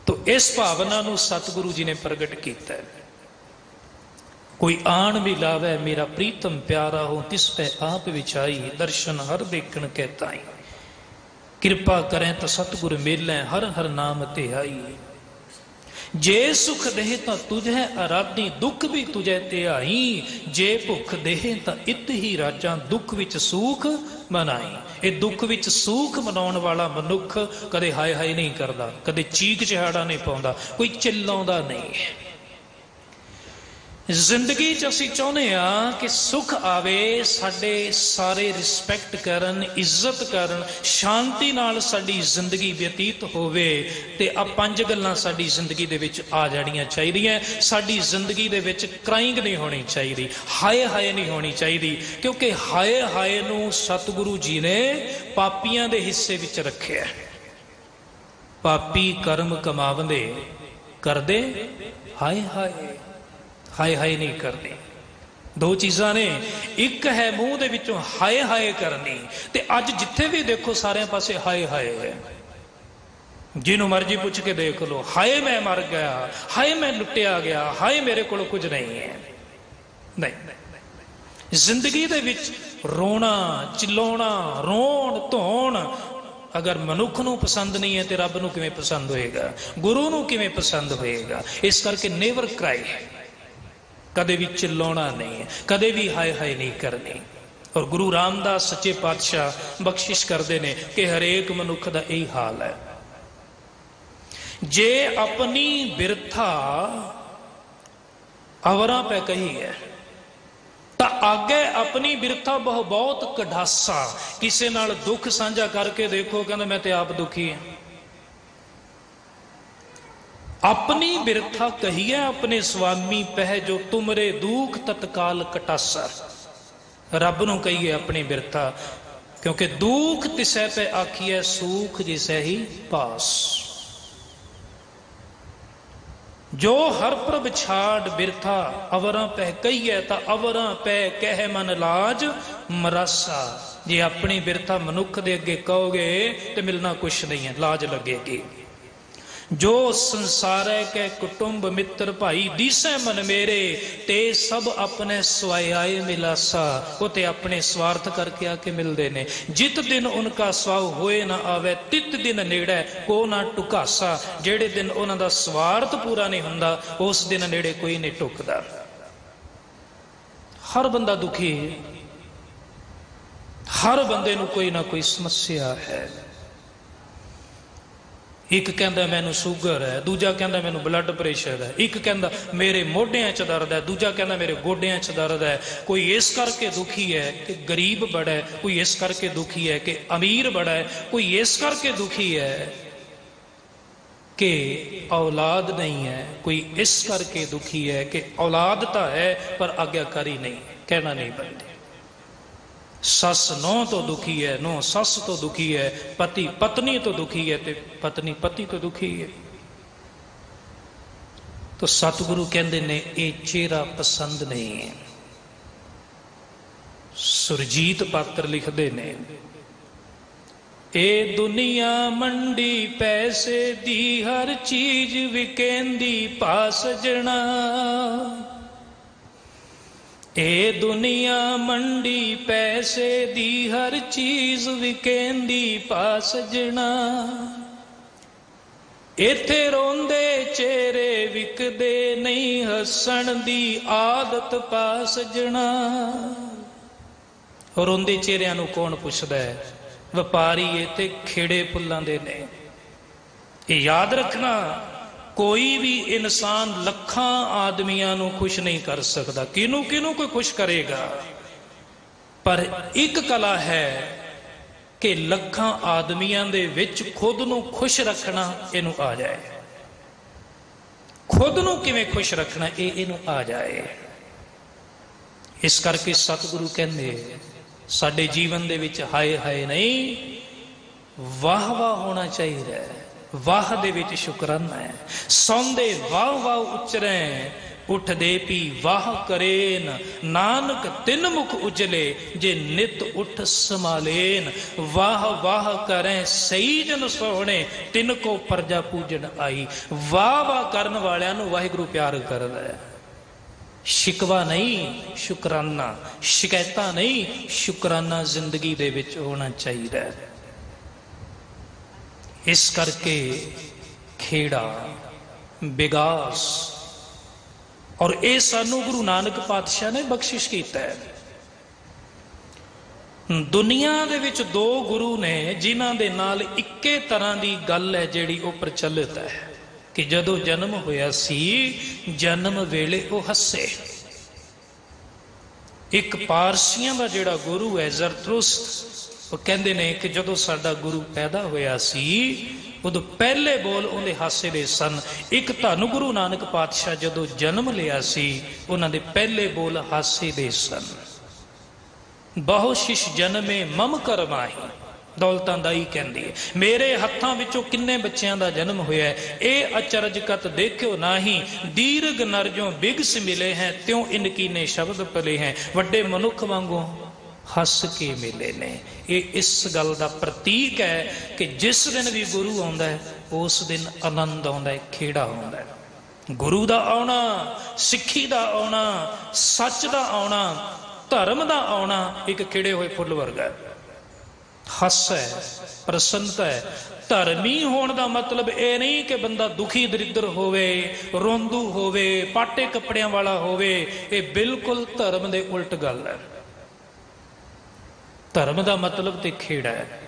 ਤੋ ਇਸ ਭਾਵਨਾ ਨੂੰ ਸਤਿਗੁਰੂ ਜੀ ਨੇ ਪ੍ਰਗਟ ਕੀਤਾ ਹੈ। ਕੋਈ ਆਣ ਮਿਲਾਵੇ ਮੇਰਾ ਪ੍ਰੀਤਮ ਪਿਆਰਾ ਹੋ, ਤਿਸ ਪੈ ਆਪ ਵਿਚਾਈ ਦਰਸ਼ਨ ਹਰ ਦੇਖਣ ਕੇ ਤਾਈ। ਕਿਰਪਾ ਕਰੇ ਤਾਂ ਸਤਿਗੁਰ ਮਿਲੈ ਹਰ ਹਰ ਨਾਮ ਧਿਆਈ। ਜੇ ਸੁਖ ਦੇਹ ਤਾਂ ਤੁਝੈ ਅਰਾਧੀ, ਦੁੱਖ ਵੀ ਤੁਝੈ ਧਿਆਈ। ਜੇ ਭੁੱਖ ਦੇਹ ਤਾਂ ਇਤ ਹੀ ਰਾਜਾਂ, ਦੁੱਖ ਵਿੱਚ ਸੂਖ ਮਨਾਈ। ਇਹ ਦੁੱਖ ਵਿੱਚ ਸੂਖ ਮਨਾਉਣ ਵਾਲਾ ਮਨੁੱਖ ਕਦੇ ਹਾਏ ਹਾਏ ਨਹੀਂ ਕਰਦਾ, ਕਦੇ ਚੀਕ ਚਿਹਾੜਾ ਨਹੀਂ ਪਾਉਂਦਾ, ਕੋਈ ਚਿল্ਲਾਉਂਦਾ ਨਹੀਂ ਹੈ। ਜ਼ਿੰਦਗੀ 'ਚ ਅਸੀਂ ਚਾਹੁੰਦੇ ਹਾਂ ਕਿ ਸੁੱਖ ਆਵੇ, ਸਾਡੇ ਸਾਰੇ ਰਿਸਪੈਕਟ ਕਰਨ, ਇੱਜ਼ਤ ਕਰਨ, ਸ਼ਾਂਤੀ ਨਾਲ ਸਾਡੀ ਜ਼ਿੰਦਗੀ ਬਤੀਤ ਹੋਵੇ। ਤੇ ਆ 5 ਗੱਲਾਂ ਸਾਡੀ ਜ਼ਿੰਦਗੀ ਦੇ ਵਿੱਚ ਆ ਜਾਣੀਆਂ ਚਾਹੀਦੀਆਂ। ਸਾਡੀ ਜ਼ਿੰਦਗੀ ਦੇ ਵਿੱਚ ਕਰਾਈਂਗ ਨਹੀਂ ਹੋਣੀ ਚਾਹੀਦੀ, ਹਾਏ ਹਾਏ ਨਹੀਂ ਹੋਣੀ ਚਾਹੀਦੀ, ਕਿਉਂਕਿ ਹਾਏ ਹਾਏ ਨੂੰ ਸਤਿਗੁਰੂ ਜੀ ਨੇ ਪਾਪੀਆਂ ਦੇ ਹਿੱਸੇ ਵਿੱਚ ਰੱਖਿਆ। ਪਾਪੀ ਕਰਮ ਕਮਾਵੰਦੇ ਕਰਦੇ ਹਾਏ ਹਾਏ, ਹਾਏ ਹਾਏ ਨਹੀਂ ਕਰਨੀ। ਦੋ ਚੀਜ਼ਾਂ ਨੇ, ਇੱਕ ਹੈ ਮੂੰਹ ਦੇ ਵਿੱਚੋਂ ਹਾਏ ਹਾਏ ਕਰਨੀ, ਤੇ ਅੱਜ ਜਿੱਥੇ ਵੀ ਦੇਖੋ ਸਾਰਿਆਂ ਪਾਸੇ ਹਾਏ ਹਾਏ ਹੈ। ਜਿਹਨੂੰ ਮਰਜ਼ੀ ਪੁੱਛ ਕੇ ਦੇਖ ਲਓ, ਹਾਏ ਮੈਂ ਮਰ ਗਿਆ, ਹਾਏ ਮੈਂ ਲੁੱਟਿਆ ਗਿਆ, ਹਾਏ ਮੇਰੇ ਕੋਲ ਕੁਝ ਨਹੀਂ ਹੈ। ਨਹੀਂ, ਜ਼ਿੰਦਗੀ ਦੇ ਵਿੱਚ ਰੋਣਾ ਚਿਲਾਉਣਾ, ਰੋਣ ਧੋਣ ਅਗਰ ਮਨੁੱਖ ਨੂੰ ਪਸੰਦ ਨਹੀਂ ਹੈ ਤੇ ਰੱਬ ਨੂੰ ਕਿਵੇਂ ਪਸੰਦ ਹੋਏਗਾ, ਗੁਰੂ ਨੂੰ ਕਿਵੇਂ ਪਸੰਦ ਹੋਏਗਾ। ਇਸ ਕਰਕੇ ਨੇਵਰ ਕਰਾਈ, ਕਦੇ ਵੀ ਚਿਲਾਉਣਾ ਨਹੀਂ ਹੈ, ਕਦੇ ਵੀ ਹਾਏ ਹਾਏ ਨਹੀਂ ਕਰਨੀ। ਔਰ ਗੁਰੂ ਰਾਮਦਾਸ ਸੱਚੇ ਪਾਤਸ਼ਾਹ ਬਖਸ਼ਿਸ਼ ਕਰਦੇ ਨੇ ਕਿ ਹਰੇਕ ਮਨੁੱਖ ਦਾ ਇਹੀ ਹਾਲ ਹੈ। ਜੇ ਆਪਣੀ ਬਿਰਥਾ ਅਵਰਾਂ ਪੈ ਕਹੀ ਹੈ ਤਾਂ ਅੱਗੇ ਆਪਣੀ ਬਿਰਥਾ ਬਹੁਤ ਕਢਾਸਾ। ਕਿਸੇ ਨਾਲ ਦੁੱਖ ਸਾਂਝਾ ਕਰਕੇ ਦੇਖੋ, ਕਹਿੰਦਾ ਮੈਂ ਤੇ ਆਪ ਦੁਖੀ ਹਾਂ। ਆਪਣੀ ਬਿਰਥਾ ਕਹੀਏ ਆਪਣੇ ਸੁਆਮੀ ਪਹਿ, ਜੋ ਤੁਮਰੇ ਦੁੱਖ ਤਤਕਾਲ ਕਟਾਸਾ। ਰੱਬ ਨੂੰ ਕਹੀਏ ਆਪਣੀ ਬਿਰਥਾ, ਕਿਉਂਕਿ ਦੁੱਖ ਤਿਸੈ ਪੈ ਆਖੀਐ, ਸੂਖ ਜਿਸੈ ਹੀ ਪਾਸ। ਜੋ ਹਰ ਪ੍ਰਭ ਛਾੜ ਬਿਰਥਾ ਅਵਰਾਂ ਪੈ ਕਹੀਏ, ਤਾਂ ਅਵਰਾਂ ਪੈ ਕਹਿ ਮਨ ਲਾਜ ਮਰਾਸਾ। ਜੇ ਆਪਣੀ ਬਿਰਥਾ ਮਨੁੱਖ ਦੇ ਅੱਗੇ ਕਹੋਗੇ ਤੇ ਮਿਲਣਾ ਕੁਛ ਨਹੀਂ ਹੈ, ਲਾਜ ਲੱਗੇਗੀ। ਜੋ ਸੰਸਾਰੈ ਕੈ ਕੁਟੁੰਬ ਮਿੱਤਰ ਭਾਈ, ਦੀਸੈ ਮਨ ਮੇਰੇ ਤੇ ਸਭ ਆਪਣੇ ਸਵਾਏ ਮਿਲਾਸਾ। ਉਹ ਤੇ ਆਪਣੇ ਸਵਾਰਥ ਕਰਕੇ ਆ ਕੇ ਮਿਲਦੇ ਨੇ। ਜਿਤ ਦਿਨ ਉਨਕਾ ਸਵਾਉ ਹੋਏ ਨਾ ਆਵੇ, ਤਿਤ ਦਿਨ ਨੇੜੇ ਕੋ ਨਾ ਟੁਕਾਸਾ। ਜਿਹੜੇ ਦਿਨ ਉਹਨਾਂ ਦਾ ਸਵਾਰਥ ਪੂਰਾ ਨਹੀਂ ਹੁੰਦਾ, ਉਸ ਦਿਨ ਨੇੜੇ ਕੋਈ ਨਹੀਂ ਟੁਕਦਾ। ਹਰ ਬੰਦਾ ਦੁਖੀ ਹੈ, ਹਰ ਬੰਦੇ ਨੂੰ ਕੋਈ ਨਾ ਕੋਈ ਸਮੱਸਿਆ ਹੈ। ਇੱਕ ਕਹਿੰਦਾ ਮੈਨੂੰ ਸ਼ੂਗਰ ਹੈ, ਦੂਜਾ ਕਹਿੰਦਾ ਮੈਨੂੰ ਬਲੱਡ ਪ੍ਰੈਸ਼ਰ ਹੈ, ਇੱਕ ਕਹਿੰਦਾ ਮੇਰੇ ਮੋਢਿਆਂ 'ਚ ਦਰਦ ਹੈ, ਦੂਜਾ ਕਹਿੰਦਾ ਮੇਰੇ ਗੋਡਿਆਂ 'ਚ ਦਰਦ ਹੈ। ਕੋਈ ਇਸ ਕਰਕੇ ਦੁਖੀ ਹੈ ਕਿ ਗਰੀਬ ਬੜਾ ਹੈ, ਕੋਈ ਇਸ ਕਰਕੇ ਦੁਖੀ ਹੈ ਕਿ ਅਮੀਰ ਬੜਾ ਹੈ, ਕੋਈ ਇਸ ਕਰਕੇ ਦੁਖੀ ਹੈ ਕਿ ਔਲਾਦ ਨਹੀਂ ਹੈ, ਕੋਈ ਇਸ ਕਰਕੇ ਦੁਖੀ ਹੈ ਕਿ ਔਲਾਦ ਤਾਂ ਹੈ ਪਰ ਆਗਿਆਕਾਰੀ ਨਹੀਂ, ਕਹਿਣਾ ਨਹੀਂ ਬਣਦੀ। ਸੱਸ ਨੌਂ ਤੋਂ ਦੁਖੀ ਹੈ, ਨੌਂ ਸੱਸ ਤੋਂ ਦੁਖੀ ਹੈ, ਪਤੀ ਪਤਨੀ ਤੋਂ ਦੁਖੀ ਹੈ ਤੇ ਪਤਨੀ ਪਤੀ ਤੋਂ ਦੁਖੀ ਹੈ। ਤਾਂ ਸਤਿਗੁਰੂ ਕਹਿੰਦੇ ਨੇ ਇਹ ਚਿਹਰਾ ਪਸੰਦ ਨਹੀਂ ਹੈ। ਸੁਰਜੀਤ ਪਾਤਰ ਲਿਖਦੇ ਨੇ, ਇਹ ਦੁਨੀਆ ਮੰਡੀ ਪੈਸੇ ਦੀ, ਹਰ ਚੀਜ਼ ਵਿਕੇਂਦੀ ਪਾ ਸਜਣਾ। ਇਹ ਦੁਨੀਆ ਮੰਡੀ ਪੈਸੇ ਦੀ, ਹਰ ਚੀਜ਼ ਵਿਕੇਂਦੀ ਪਾ ਸਜਣਾ। ਇੱਥੇ ਰੋਂਦੇ ਚਿਹਰੇ ਵਿਕਦੇ ਨਹੀਂ, ਹੱਸਣ ਦੀ ਆਦਤ ਪਾ ਸਜਣਾ। ਰੋਂਦੇ ਚਿਹਰਿਆਂ ਨੂੰ ਕੌਣ ਪੁੱਛਦਾ ਹੈ? ਵਪਾਰੀ ਇੱਥੇ ਖੇੜੇ ਫੁੱਲਾਂ ਦੇ ਨੇ। ਇਹ ਯਾਦ ਰੱਖਣਾ, ਕੋਈ ਵੀ ਇਨਸਾਨ ਲੱਖਾਂ ਆਦਮੀਆਂ ਨੂੰ ਖੁਸ਼ ਨਹੀਂ ਕਰ ਸਕਦਾ। ਕਿਹਨੂੰ ਕਿਹਨੂੰ ਕੋਈ ਖੁਸ਼ ਕਰੇਗਾ? ਪਰ ਇੱਕ ਕਲਾ ਹੈ ਕਿ ਲੱਖਾਂ ਆਦਮੀਆਂ ਦੇ ਵਿੱਚ ਖੁਦ ਨੂੰ ਖੁਸ਼ ਰੱਖਣਾ ਇਹਨੂੰ ਆ ਜਾਏ। ਖੁਦ ਨੂੰ ਕਿਵੇਂ ਖੁਸ਼ ਰੱਖਣਾ ਇਹਨੂੰ ਆ ਜਾਏ। ਇਸ ਕਰਕੇ ਸਤਿਗੁਰੂ ਕਹਿੰਦੇ ਸਾਡੇ ਜੀਵਨ ਦੇ ਵਿੱਚ ਹਾਏ ਹਾਏ ਨਹੀਂ, ਵਾਹ ਵਾਹ ਹੋਣਾ ਚਾਹੀਦਾ ਹੈ। ਵਾਹ ਦੇ ਵਿੱਚ ਸ਼ੁਕਰਾਨਾ ਹੈ। ਸੌਂਦੇ ਵਾਹ ਵਾਹ ਉਚਰੈ, ਉੱਠਦੇ ਪੀ ਵਾਹ ਕਰੇਨ, ਨਾਨਕ ਤਿੰਨ ਮੁਖ ਉਜਲੇ, ਜੇ ਨਿਤ ਉੱਠ ਸੰਭਾਲੇਨ। ਵਾਹ ਵਾਹ ਕਰੈ ਸਈ ਜਨ ਸੋਹਣੇ, ਤਿੰਨ ਕੋ ਪਰਜਾ ਪੂਜਣ ਆਈ। ਵਾਹ ਵਾਹ ਕਰਨ ਵਾਲਿਆਂ ਨੂੰ ਵਾਹਿਗੁਰੂ ਪਿਆਰ ਕਰਦਾ ਹੈ। ਸ਼ਿਕਵਾ ਨਹੀਂ, ਸ਼ੁਕਰਾਨਾ। ਸ਼ਿਕਾਇਤਾਂ ਨਹੀਂ, ਸ਼ੁਕਰਾਨਾ ਜ਼ਿੰਦਗੀ ਦੇ ਵਿੱਚ ਹੋਣਾ ਚਾਹੀਦਾ ਹੈ। ਇਸ ਕਰਕੇ ਖੇੜਾ, ਵਿਗਾਸ, ਔਰ ਇਹ ਸਾਨੂੰ ਗੁਰੂ ਨਾਨਕ ਪਾਤਸ਼ਾਹ ਨੇ ਬਖਸ਼ਿਸ਼ ਕੀਤਾ ਹੈ। ਦੁਨੀਆ ਦੇ ਵਿੱਚ ਦੋ ਗੁਰੂ ਨੇ ਜਿਨ੍ਹਾਂ ਦੇ ਨਾਲ ਇੱਕੇ ਤਰ੍ਹਾਂ ਦੀ ਗੱਲ ਹੈ ਜਿਹੜੀ ਉਹ ਪ੍ਰਚਲਿਤ ਹੈ ਕਿ ਜਦੋਂ ਜਨਮ ਹੋਇਆ ਸੀ, ਜਨਮ ਵੇਲੇ ਉਹ ਹੱਸੇ। ਇੱਕ ਪਾਰਸੀਆਂ ਦਾ ਜਿਹੜਾ ਗੁਰੂ ਹੈ ਜ਼ਰਤੁਸਤ, ਉਹ ਕਹਿੰਦੇ ਨੇ ਕਿ ਜਦੋਂ ਸਾਡਾ ਗੁਰੂ ਪੈਦਾ ਹੋਇਆ ਸੀ ਉਦੋਂ ਪਹਿਲੇ ਬੋਲ ਉਹਦੇ ਹਾਸੇ ਦੇ ਸਨ। ਇੱਕ ਧੰਨ ਗੁਰੂ ਨਾਨਕ ਪਾਤਸ਼ਾਹ ਜਦੋਂ ਜਨਮ ਲਿਆ ਸੀ ਉਹਨਾਂ ਦੇ ਪਹਿਲੇ ਬੋਲ ਹਾਸੇ ਦੇ ਸਨ। ਬਹੁ ਸ਼ਿਸ਼ ਜਨਮੇ ਮਮ ਕਰਮਾਹੀ, ਦੌਲਤਾਂ ਦਾ ਹੀ ਕਹਿੰਦੀ ਹੈ ਮੇਰੇ ਹੱਥਾਂ ਵਿੱਚੋਂ ਕਿੰਨੇ ਬੱਚਿਆਂ ਦਾ ਜਨਮ ਹੋਇਆ ਹੈ। ਇਹ ਅਚਰਜ ਕਤ ਦੇਖਿਓ ਨਾਹੀ, ਦੀਰਘ ਨਰਜੋਂ ਬਿਗਸ ਮਿਲੇ ਹੈ, ਤਿਉ ਇਨਕੀਨੇ ਸ਼ਬਦ ਪਲੇ ਹੈ। ਵੱਡੇ ਮਨੁੱਖ ਵਾਂਗੂ ਹੱਸ ਕੇ ਮਿਲੇ ਨੇ। ਇਹ ਇਸ ਗੱਲ ਦਾ ਪ੍ਰਤੀਕ ਹੈ ਕਿ ਜਿਸ ਦਿਨ ਵੀ ਗੁਰੂ ਆਉਂਦਾ ਹੈ ਉਸ ਦਿਨ ਆਨੰਦ ਆਉਂਦਾ ਹੈ, ਖੇੜਾ ਆਉਂਦਾ ਹੈ। ਗੁਰੂ ਦਾ ਆਉਣਾ, ਸਿੱਖੀ ਦਾ ਆਉਣਾ, ਸੱਚ ਦਾ ਆਉਣਾ, ਧਰਮ ਦਾ ਆਉਣਾ ਇੱਕ ਖਿੜੇ ਹੋਏ ਫੁੱਲ ਵਰਗਾ ਹੈ। ਹੱਸ ਹੈ, ਪ੍ਰਸੰਨਤਾ ਹੈ। ਧਰਮੀ ਹੋਣ ਦਾ ਮਤਲਬ ਇਹ ਨਹੀਂ ਕਿ ਬੰਦਾ ਦੁਖੀ ਦਰਿਦਰ ਹੋਵੇ, ਰੋਂਦੂ ਹੋਵੇ, ਪਾਟੇ ਕੱਪੜਿਆਂ ਵਾਲਾ ਹੋਵੇ। ਇਹ ਬਿਲਕੁਲ ਧਰਮ ਦੇ ਉਲਟ ਗੱਲ ਹੈ। ਧਰਮ ਦਾ ਮਤਲਬ ਤੇ ਖੇੜਾ ਹੈ।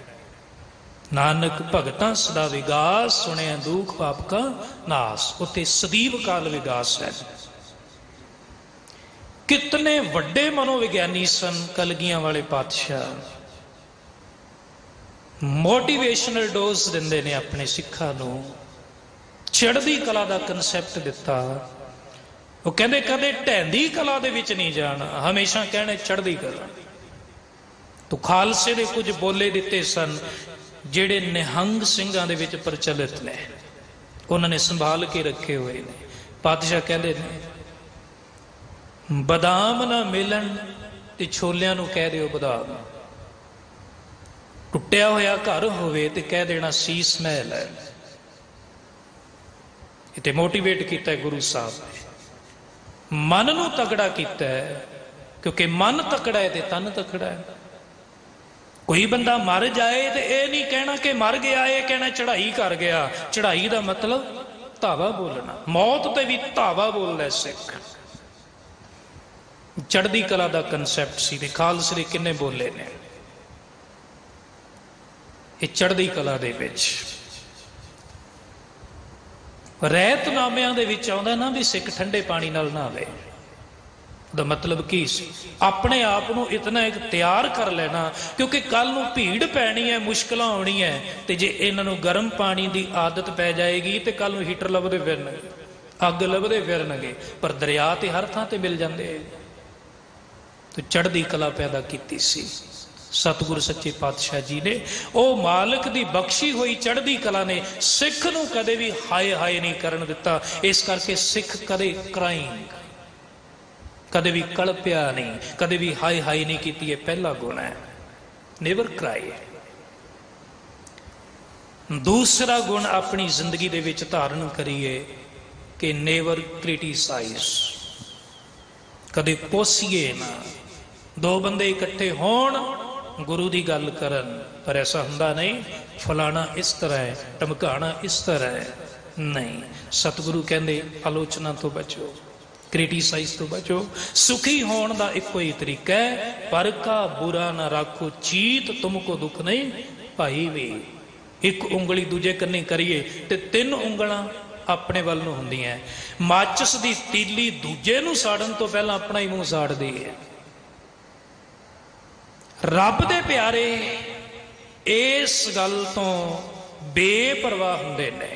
ਨਾਨਕ ਭਗਤਾਂ ਸਦਾ ਵਿਗਾਸ, ਸੁਣਿਆ ਦੁਖ ਪਾਪ ਕਾ ਨਾਸ। ਉੱਥੇ ਸਦੀਵ ਕਾਲ ਵਿਗਾਸ ਹੈ। ਕਿਤਨੇ ਵੱਡੇ ਮਨੋਵਿਗਿਆਨੀ ਸਨ ਕਲਗੀਆਂ ਵਾਲੇ ਪਾਤਸ਼ਾਹ। ਮੋਟੀਵੇਸ਼ਨਲ ਡੋਜ਼ ਦਿੰਦੇ ਨੇ ਆਪਣੇ ਸਿੱਖਾਂ ਨੂੰ। ਚੜ੍ਹਦੀ ਕਲਾ ਦਾ ਕਨਸੈਪਟ ਦਿੱਤਾ। ਉਹ ਕਹਿੰਦੇ ਕਦੇ ਢਹਿੰਦੀ ਕਲਾ ਦੇ ਵਿੱਚ ਨਹੀਂ ਜਾਣਾ, ਹਮੇਸ਼ਾ ਕਹਿਣੇ ਚੜ੍ਹਦੀ ਕਲਾ। ਤੋ ਖਾਲਸੇ ਦੇ ਕੁਝ ਬੋਲੇ ਦਿੱਤੇ ਸਨ ਜਿਹੜੇ ਨਿਹੰਗ ਸਿੰਘਾਂ ਦੇ ਵਿੱਚ ਪ੍ਰਚਲਿਤ ਨੇ, ਉਹਨਾਂ ਨੇ ਸੰਭਾਲ ਕੇ ਰੱਖੇ ਹੋਏ ਨੇ। ਪਾਤਸ਼ਾਹ ਕਹਿੰਦੇ ਨੇ ਬਦਾਮ ਨਾ ਮਿਲਣ ਤੇ ਛੋਲਿਆਂ ਨੂੰ ਕਹਿ ਦਿਓ ਬਦਾਮ। ਟੁੱਟਿਆ ਹੋਇਆ ਘਰ ਹੋਵੇ ਤੇ ਕਹਿ ਦੇਣਾ ਸੀਸ ਮਹਿਲ ਹੈ। ਇਹ ਮੋਟੀਵੇਟ ਕੀਤਾ ਹੈ ਗੁਰੂ ਸਾਹਿਬ ਨੇ। ਮਨ ਨੂੰ ਤਕੜਾ ਕੀਤਾ ਹੈ, ਕਿਉਂਕਿ ਮਨ ਤਕੜਾ ਹੈ ਤੇ ਤਨ ਤਕੜਾ ਹੈ। ਕੋਈ ਬੰਦਾ ਮਰ ਜਾਏ ਤੇ ਇਹ ਨਹੀਂ ਕਹਿਣਾ ਕਿ ਮਰ ਗਿਆ, ਇਹ ਕਹਿਣਾ ਚੜ੍ਹਾਈ ਕਰ ਗਿਆ। ਚੜ੍ਹਾਈ ਦਾ ਮਤਲਬ ਧਾਵਾ ਬੋਲਣਾ। ਮੌਤ ਤੇ ਵੀ ਧਾਵਾ ਬੋਲਦਾ ਸਿੱਖ। ਚੜ੍ਹਦੀ ਕਲਾ ਦਾ ਕਨਸੈਪਟ ਸੀ ਤੇ ਖਾਲਸੇ ਦੇ ਕਿੰਨੇ ਬੋਲੇ ਨੇ। ਇਹ ਚੜ੍ਹਦੀ ਕਲਾ ਦੇ ਵਿੱਚ ਰਹਿਤਨਾਮਿਆਂ ਦੇ ਵਿੱਚ ਆਉਂਦਾ ਨਾ ਵੀ ਸਿੱਖ ਠੰਡੇ ਪਾਣੀ ਨਾਲ ਨਹਾਵੇ। ਦਾ ਮਤਲਬ ਕੀ ਸੀ? ਆਪਣੇ ਆਪ ਨੂੰ ਇਤਨਾ ਇੱਕ ਤਿਆਰ ਕਰ ਲੈਣਾ, ਕਿਉਂਕਿ ਕੱਲ ਨੂੰ ਭੀੜ ਪੈਣੀ ਹੈ, ਮੁਸ਼ਕਲਾਂ ਆਉਣੀ ਹੈ। ਤੇ ਜੇ ਇਹਨਾਂ ਨੂੰ ਗਰਮ ਪਾਣੀ ਦੀ ਆਦਤ ਪੈ ਜਾਏਗੀ ਤੇ ਕੱਲ ਨੂੰ ਹੀਟਰ ਲੱਭਦੇ ਫਿਰਨਗੇ, ਅੱਗ ਲੱਭਦੇ ਫਿਰਨਗੇ। ਪਰ ਦਰਿਆ ਤੇ ਹਰ ਥਾਂ ਤੇ ਮਿਲ ਜਾਂਦੇ। ਤੇ ਚੜ੍ਹਦੀ ਕਲਾ ਪੈਦਾ ਕੀਤੀ ਸੀ ਸਤਿਗੁਰੂ ਸੱਚੇ ਪਾਤਸ਼ਾਹ ਜੀ ਨੇ। ਉਹ ਮਾਲਕ ਦੀ ਬਖਸ਼ੀ ਹੋਈ ਚੜ੍ਹਦੀ ਕਲਾ ਨੇ ਸਿੱਖ ਨੂੰ ਕਦੇ ਵੀ ਹਾਏ ਹਾਏ ਨਹੀਂ ਕਰਨ ਦਿੱਤਾ। ਇਸ ਕਰਕੇ ਸਿੱਖ ਕਦੇ ਕਰਾਈਂਗ, ਕਦੇ ਵੀ ਕਲਪਿਆ ਨਹੀਂ, ਕਦੇ ਵੀ ਹਾਏ ਹਾਏ ਨਹੀਂ ਕੀਤੀ। ਇਹ ਪਹਿਲਾ ਗੁਣ ਹੈ, ਨੇਵਰ ਕਰਾਈ। ਦੂਸਰਾ ਗੁਣ ਆਪਣੀ ਜ਼ਿੰਦਗੀ ਦੇ ਵਿੱਚ ਧਾਰਨ ਕਰੀਏ ਕਿ ਨੇਵਰ ਕ੍ਰਿਟੀਸਾਈਜ਼, ਕਦੇ ਪੋਸੀਏ ਨਾ। ਦੋ ਬੰਦੇ ਇਕੱਠੇ ਹੋਣ, ਗੁਰੂ ਦੀ ਗੱਲ ਕਰਨ, ਪਰ ਐਸਾ ਹੁੰਦਾ ਨਹੀਂ ਫਲਾਣਾ ਇਸ ਤਰ੍ਹਾਂ ਹੈ, ਧਮਕਾਣਾ ਇਸ ਤਰ੍ਹਾਂ ਹੈ, ਨਹੀਂ। ਸਤਿਗੁਰੂ ਕਹਿੰਦੇ ਆਲੋਚਨਾ ਤੋਂ ਬਚੋ, ਕ੍ਰਿਟੀਸਾਈਜ਼ ਤੋਂ ਬਚੋ। ਸੁਖੀ ਹੋਣ ਦਾ ਇੱਕੋ ਹੀ ਤਰੀਕਾ ਹੈ, ਪਰ ਕਾ ਬੁਰਾ ਨਾ ਰੱਖੋ ਚੀਤ, ਤੁਮਕੋ ਦੁੱਖ ਨਹੀਂ ਭਾਈ ਵੀ। ਇੱਕ ਉਂਗਲੀ ਦੂਜੇ ਕੰਨੀ ਕਰੀਏ ਤੇ ਤਿੰਨ ਉਂਗਲਾਂ ਆਪਣੇ ਵੱਲ ਨੂੰ ਹੁੰਦੀਆਂ। ਮਾਚਿਸ ਦੀ ਤੀਲੀ ਦੂਜੇ ਨੂੰ ਸਾੜਨ ਤੋਂ ਪਹਿਲਾਂ ਆਪਣਾ ਹੀ ਮੂੰਹ ਸਾੜਦੀ ਹੈ। ਰੱਬ ਦੇ ਪਿਆਰੇ ਇਸ ਗੱਲ ਤੋਂ ਬੇਪਰਵਾਹ ਹੁੰਦੇ ਨੇ।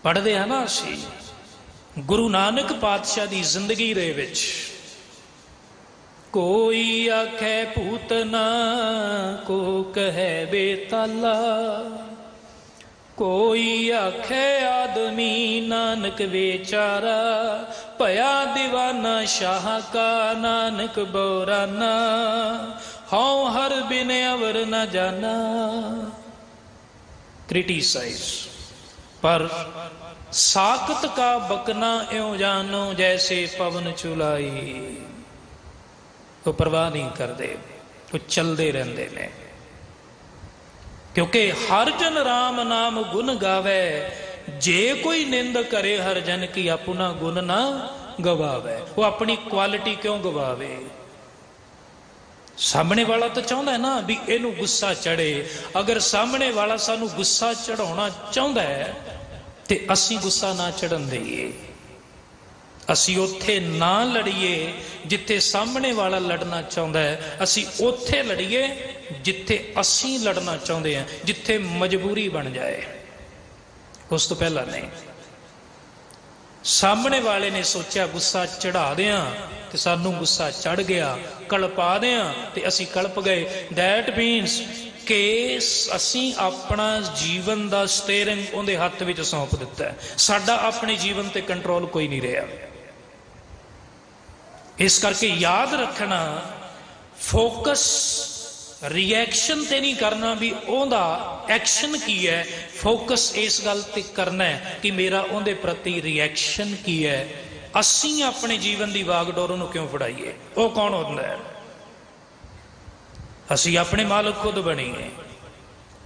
ਪੜ੍ਹਦੇ ਆ ਨਾ ਅਸੀਂ ਗੁਰੂ ਨਾਨਕ ਪਾਤਸ਼ਾਹ ਦੀ ਜ਼ਿੰਦਗੀ ਦੇ ਵਿੱਚ, ਕੋਈ ਆਖੇ ਭੂਤਨਾ ਕੋ ਕਹੈ ਬੇਤਾਲਾ, ਕੋਈ ਆਖੇ ਆਦਮੀ ਨਾਨਕ ਵੇਚਾਰਾ, ਭਇਆ ਦੀਵਾਨਾ ਸ਼ਾਹ ਕਾ ਨਾਨਕ ਬੋਰਾਨਾ, ਹਉ ਹਰ ਬਿਨ ਅਵਰ ਨ ਜਾਨਾ। क्रिटिसाइज पर साकत का बकना एवं जानो जैसे पवन चुलाई। वो परवाह नहीं करते, वो चलते रहते ने, क्योंकि हर जन राम नाम गुण गावे, जे कोई निंद करे हर जन की अपना गुण ना गवावे। वो अपनी क्वालिटी क्यों गवावे? सामने वाला तो चाहता है ना भी इनू गुस्सा चढ़े। अगर सामने वाला सानू गुस्सा चढ़ाना चाहता है तो असी गुस्सा ना चढ़न दईए, असी उत्थे ना लड़िए जिथे सामने वाला लड़ना चाहता है, असी उत्थे लड़िए जिथे असी लड़ना चाहते हैं, जिथे मजबूरी बन जाए। उस तो पहला नहीं। सामने वाले ने सोचा गुस्सा चढ़ा दें तो सानू गुस्सा चढ़ गया, कलपा दें तो असी कलप गए। दैट मीनस कि असी अपना जीवन का स्टेयरिंग उहदे हत्थ विच सौंप दिता है, साडा अपने जीवन ते कंट्रोल कोई नहीं रहा। इस करके याद रखना, फोकस रिएक्शन ते नहीं करना भी ओहदा एक्शन की है, फोकस इस गल ते करना है कि मेरा उहदे प्रति रिएक्शन की है। असी अपने जीवन की वागडोर नूं क्यों फड़ाइए? वो कौन होंदा है? असी अपने मालिक खुद बनीए,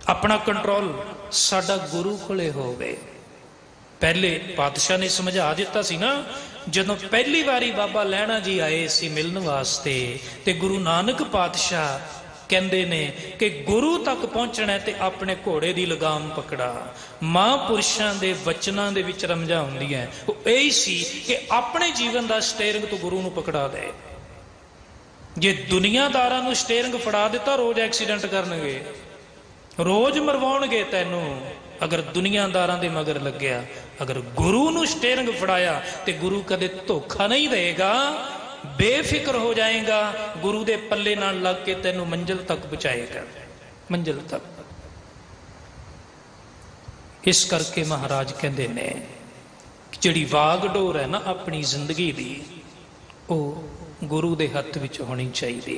अपना कंट्रोल साडा गुरु कोले होवे। पहले पातशाह ने समझा दिता सी ना, जदों पहली बारी बाबा लैणा जी आए सी मिलण वास्ते, ते गुरु नानक पातशाह कहते ने कि गुरु तक पहुंचना है तो अपने घोड़े की लगाम पकड़ा। महापुरुषों के वचनों के विच रमझा हुंदी है, वो यही सी कि अपने जीवन का स्टेयरिंग तो गुरु नूं पकड़ा दे। जे दुनियादारां नूं स्टेयरिंग फड़ा दिता, रोज एक्सीडेंट करनगे, रोज मरवाउणगे तैनूं। अगर दुनियादारां दे मगर लग्या, अगर गुरु नूं स्टेयरिंग फड़ाया तो गुरु कदे धोखा नहीं देगा, बेफिक्र हो जाएगा, गुरु दे पल्ले नाल लग के तेनू मंजिल तक पहुंचाएगा, मंजिल तक। इस करके महाराज कहते ने जिहड़ी वागडोर है ना अपनी जिंदगी दी, वो गुरु दे हत्थ विच होनी चाहिए।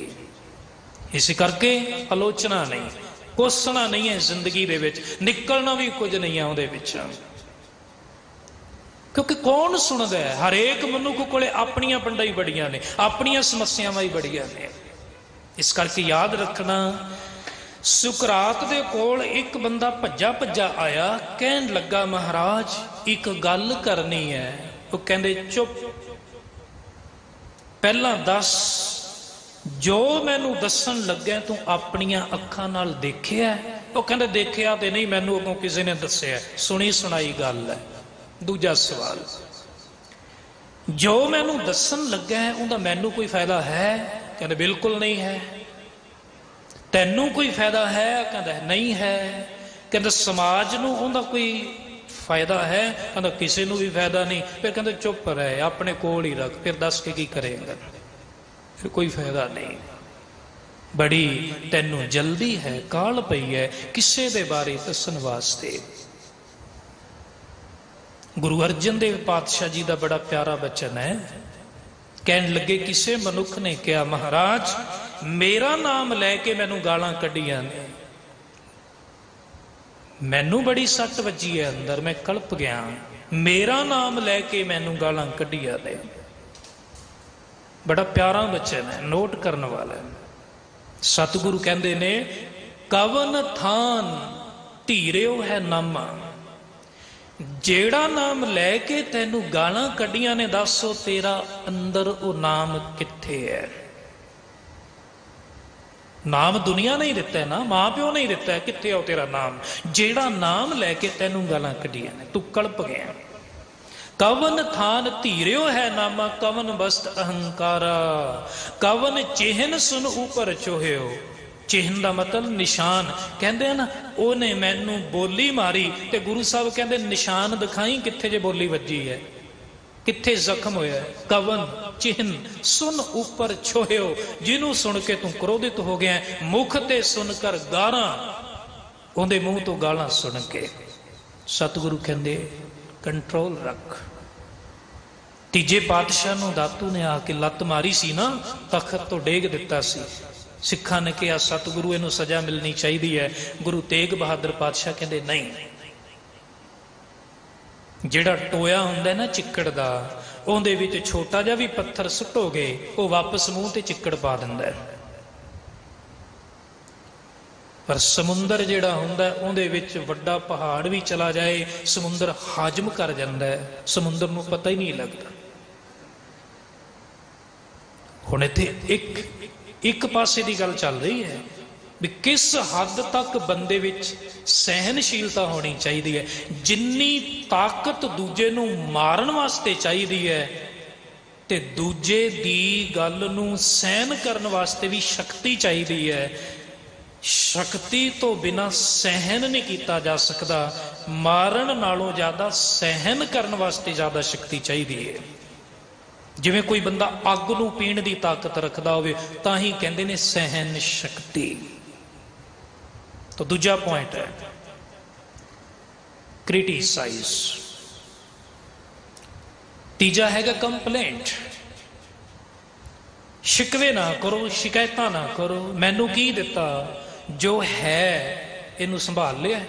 इस करके आलोचना नहीं, कोसना नहीं है जिंदगी दे विच, निकलना भी कुछ नहीं है उहदे विच। क्योंकि कौन सुनता है? हरेक मनुख को अपनियां पंडा ही बड़ियां ने, अपनियां समस्यावां ही बड़ियां ने। इस करके याद रखना, सुकरात दे कोल एक बंदा भज्जा भज्जा आया, कहन लगा महाराज एक गल करनी है। वो कहंदे चुप, पहला दस जो मैनू दसन लग्या तू अपनियां अखां नाल देखिया? वो कहंदे देखिया ते नहीं, मैनू अगों किसी ने दस्सिया, सुनी सुनाई गल है। दूजा सवाल, जो मैनू दसन लगा है उनका मैनू कोई फायदा है? कहते बिल्कुल नहीं है। तैनू कोई फायदा है? कहता नहीं है। कहते समाज नू उनका कोई फायदा है? कहता किसी नू भी फायदा नहीं। फिर कहते चुप रहे, अपने कोल ही रख, फिर दस के की करेगा? फिर कोई फायदा नहीं। बड़ी तैनू जल्दी है, काल पई है किसे दे बारे दसन वास्ते। गुरु अर्जन देव पातशाह जी का बड़ा प्यारा बचन है। कहन लगे किसी मनुख ने कहा महाराज मेरा नाम लैके मैनू गालां कढ़ियां ने, मैनू बड़ी सट वजी है अंदर, मैं कल्प गया, मेरा नाम लैके मैनू गालां कढ़ियां ने। बड़ा प्यारा बचन है, नोट करने वाला है। सतगुरु कहते ने कवन थान धीरेओ है नामा, जेड़ा नाम लैके तैनू गालां कढ़ियां ने, दसो तेरा अंदर वो नाम कित्थे है? ਨਾਮ ਦੁਨੀਆ ਨਹੀਂ ਦਿੱਤਾ ਨਾ, ਮਾਂ ਪਿਓ ਨਹੀਂ ਦਿੱਤਾ, ਕਿੱਥੇ ਆ ਤੇਰਾ ਨਾਮ? ਜਿਹੜਾ ਨਾਮ ਲੈ ਕੇ ਤੈਨੂੰ ਗਾਲਾਂ ਕੱਢੀਆਂ ਨੇ, ਤੂੰ ਕਲਪ ਗਿਆ। ਕਵਨ ਥਾਨ ਧੀਰਿਓ ਹੈ ਨਾਮਾ, ਕਵਨ ਬਸਤ ਅਹੰਕਾਰਾ, ਕਵਨ ਚਿਹਨ ਸੁਨ ਉਪਰ ਚੋਹਿਓ। ਚਿਹਨ ਦਾ ਮਤਲਬ ਨਿਸ਼ਾਨ। ਕਹਿੰਦੇ ਆ ਨਾ ਉਹਨੇ ਮੈਨੂੰ ਬੋਲੀ ਮਾਰੀ, ਤੇ ਗੁਰੂ ਸਾਹਿਬ ਕਹਿੰਦੇ ਨਿਸ਼ਾਨ ਦਿਖਾਈ ਕਿੱਥੇ ਜੇ ਬੋਲੀ ਵੱਜੀ ਹੈ, ਕਿੱਥੇ ਜ਼ਖਮ ਹੋਇਆ। ਕਵਨ ਚਿਹਨ ਸੁਨ ਉਪਰ ਛੋਹਿਓ, ਜਿਹਨੂੰ ਸੁਣ ਕੇ ਤੂੰ ਕ੍ਰੋਧਿਤ ਹੋ ਗਿਆ। ਮੁਖ ਤੇ ਸੁਣ ਕਰ ਗਾਲਾਂ, ਉਹਦੇ ਮੂੰਹ ਤੋਂ ਗਾਲਾਂ ਸੁਣ ਕੇ। ਸਤਿਗੁਰੂ ਕਹਿੰਦੇ ਕੰਟਰੋਲ ਰੱਖ। ਤੀਜੇ ਪਾਤਸ਼ਾਹ ਨੂੰ ਦਾਤੂ ਨੇ ਆ ਕੇ ਲੱਤ ਮਾਰੀ ਸੀ ਨਾ, ਤਖਤ ਤੋਂ ਡੇਗ ਦਿੱਤਾ ਸੀ। ਸਿੱਖਾਂ ਨੇ ਕਿਹਾ ਸਤਿਗੁਰੂ ਇਹਨੂੰ ਸਜ਼ਾ ਮਿਲਣੀ ਚਾਹੀਦੀ ਹੈ। ਗੁਰੂ ਤੇਗ ਬਹਾਦਰ ਪਾਤਸ਼ਾਹ ਕਹਿੰਦੇ ਨਹੀਂ, ਜਿਹੜਾ ਟੋਇਆ ਹੁੰਦਾ ਨਾ ਚਿੱਕੜ ਦਾ, ਉਹਦੇ ਵਿੱਚ ਛੋਟਾ ਜਿਹਾ ਵੀ ਪੱਥਰ ਸੁੱਟੋਗੇ ਉਹ ਵਾਪਸ ਮੂੰਹ ਤੇ ਚਿੱਕੜ ਪਾ ਦਿੰਦਾ। ਪਰ ਸਮੁੰਦਰ ਜਿਹੜਾ ਹੁੰਦਾ ਉਹਦੇ ਵਿੱਚ ਵੱਡਾ ਪਹਾੜ ਵੀ ਚਲਾ ਜਾਏ, ਸਮੁੰਦਰ ਹਾਜ਼ਮ ਕਰ ਜਾਂਦਾ ਹੈ, ਸਮੁੰਦਰ ਨੂੰ ਪਤਾ ਹੀ ਨਹੀਂ ਲੱਗਦਾ। ਹੁਣ ਇੱਥੇ ਇੱਕ ਪਾਸੇ ਦੀ ਗੱਲ ਚੱਲ ਰਹੀ ਹੈ ਵੀ ਕਿਸ ਹੱਦ ਤੱਕ ਬੰਦੇ ਵਿੱਚ ਸਹਿਨਸ਼ੀਲਤਾ ਹੋਣੀ ਚਾਹੀਦੀ ਹੈ। ਜਿੰਨੀ ਤਾਕਤ ਦੂਜੇ ਨੂੰ ਮਾਰਨ ਵਾਸਤੇ ਚਾਹੀਦੀ ਹੈ, ਤੇ ਦੂਜੇ ਦੀ ਗੱਲ ਨੂੰ ਸਹਿਨ ਕਰਨ ਵਾਸਤੇ ਵੀ ਸ਼ਕਤੀ ਚਾਹੀਦੀ ਹੈ। ਸ਼ਕਤੀ ਤੋਂ ਬਿਨਾਂ ਸਹਿਨ ਨਹੀਂ ਕੀਤਾ ਜਾ ਸਕਦਾ। ਮਾਰਨ ਨਾਲੋਂ ਜ਼ਿਆਦਾ ਸਹਿਨ ਕਰਨ ਵਾਸਤੇ ਜ਼ਿਆਦਾ ਸ਼ਕਤੀ ਚਾਹੀਦੀ ਹੈ। ਜਿਵੇਂ ਕੋਈ ਬੰਦਾ ਅੱਗ ਨੂੰ ਪੀਣ ਦੀ ਤਾਕਤ ਰੱਖਦਾ ਹੋਵੇ, ਤਾਂ ਹੀ ਕਹਿੰਦੇ ਨੇ ਸਹਿਨ ਸ਼ਕਤੀ। ਤਾਂ ਦੂਜਾ ਪੁਆਇੰਟ ਹੈ ਕ੍ਰਿਟਿਸਾਈਜ਼। ਤੀਜਾ ਹੈਗਾ ਕੰਪਲੇਂਟ। ਸ਼ਿਕਵੇ ਨਾ ਕਰੋ, ਸ਼ਿਕਾਇਤਾਂ ਨਾ ਕਰੋ। ਮੈਨੂੰ ਕੀ ਦਿੱਤਾ, ਜੋ ਹੈ ਇਹਨੂੰ ਸੰਭਾਲ ਲਿਆ।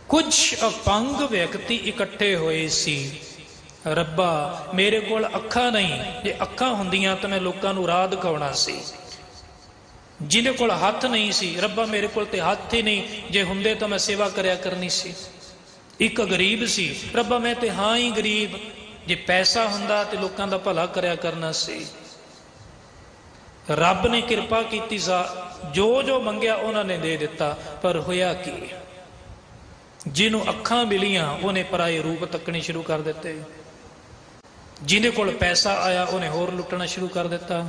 ਕੁਝ ਅਪੰਗ ਵਿਅਕਤੀ ਇਕੱਠੇ ਹੋਏ ਸੀ। ਰੱਬਾ ਮੇਰੇ ਕੋਲ ਅੱਖਾਂ ਨਹੀਂ, ਜੇ ਅੱਖਾਂ ਹੁੰਦੀਆਂ ਤਾਂ ਮੈਂ ਲੋਕਾਂ ਨੂੰ ਰਾਹ ਦਿਖਾਉਣਾ ਸੀ। ਜਿਹਦੇ ਕੋਲ ਹੱਥ ਨਹੀਂ ਸੀ, ਰੱਬਾ ਮੇਰੇ ਕੋਲ ਤੇ ਹੱਥ ਹੀ ਨਹੀਂ, ਜੇ ਹੁੰਦੇ ਤਾਂ ਮੈਂ ਸੇਵਾ ਕਰਿਆ ਕਰਨੀ ਸੀ। ਇੱਕ ਗਰੀਬ ਸੀ, ਰੱਬਾ ਮੈਂ ਤੇ ਹਾਂ ਹੀ ਗਰੀਬ, ਜੇ ਪੈਸਾ ਹੁੰਦਾ ਤੇ ਲੋਕਾਂ ਦਾ ਭਲਾ ਕਰਿਆ ਕਰਨਾ ਸੀ। ਰੱਬ ਨੇ ਕਿਰਪਾ ਕੀਤੀ, ਜੋ ਜੋ ਮੰਗਿਆ ਉਹਨਾਂ ਨੇ ਦੇ ਦਿੱਤਾ। ਪਰ ਹੋਇਆ ਕੀ, ਜਿਹਨੂੰ ਅੱਖਾਂ ਮਿਲੀਆਂ ਉਹਨੇ ਪਰਾਏ ਰੂਪ ਤੱਕਣੇ ਸ਼ੁਰੂ ਕਰ ਦਿੱਤੇ। ਜਿਹਦੇ ਕੋਲ ਪੈਸਾ ਆਇਆ ਉਹਨੇ ਹੋਰ ਲੁੱਟਣਾ ਸ਼ੁਰੂ ਕਰ ਦਿੱਤਾ।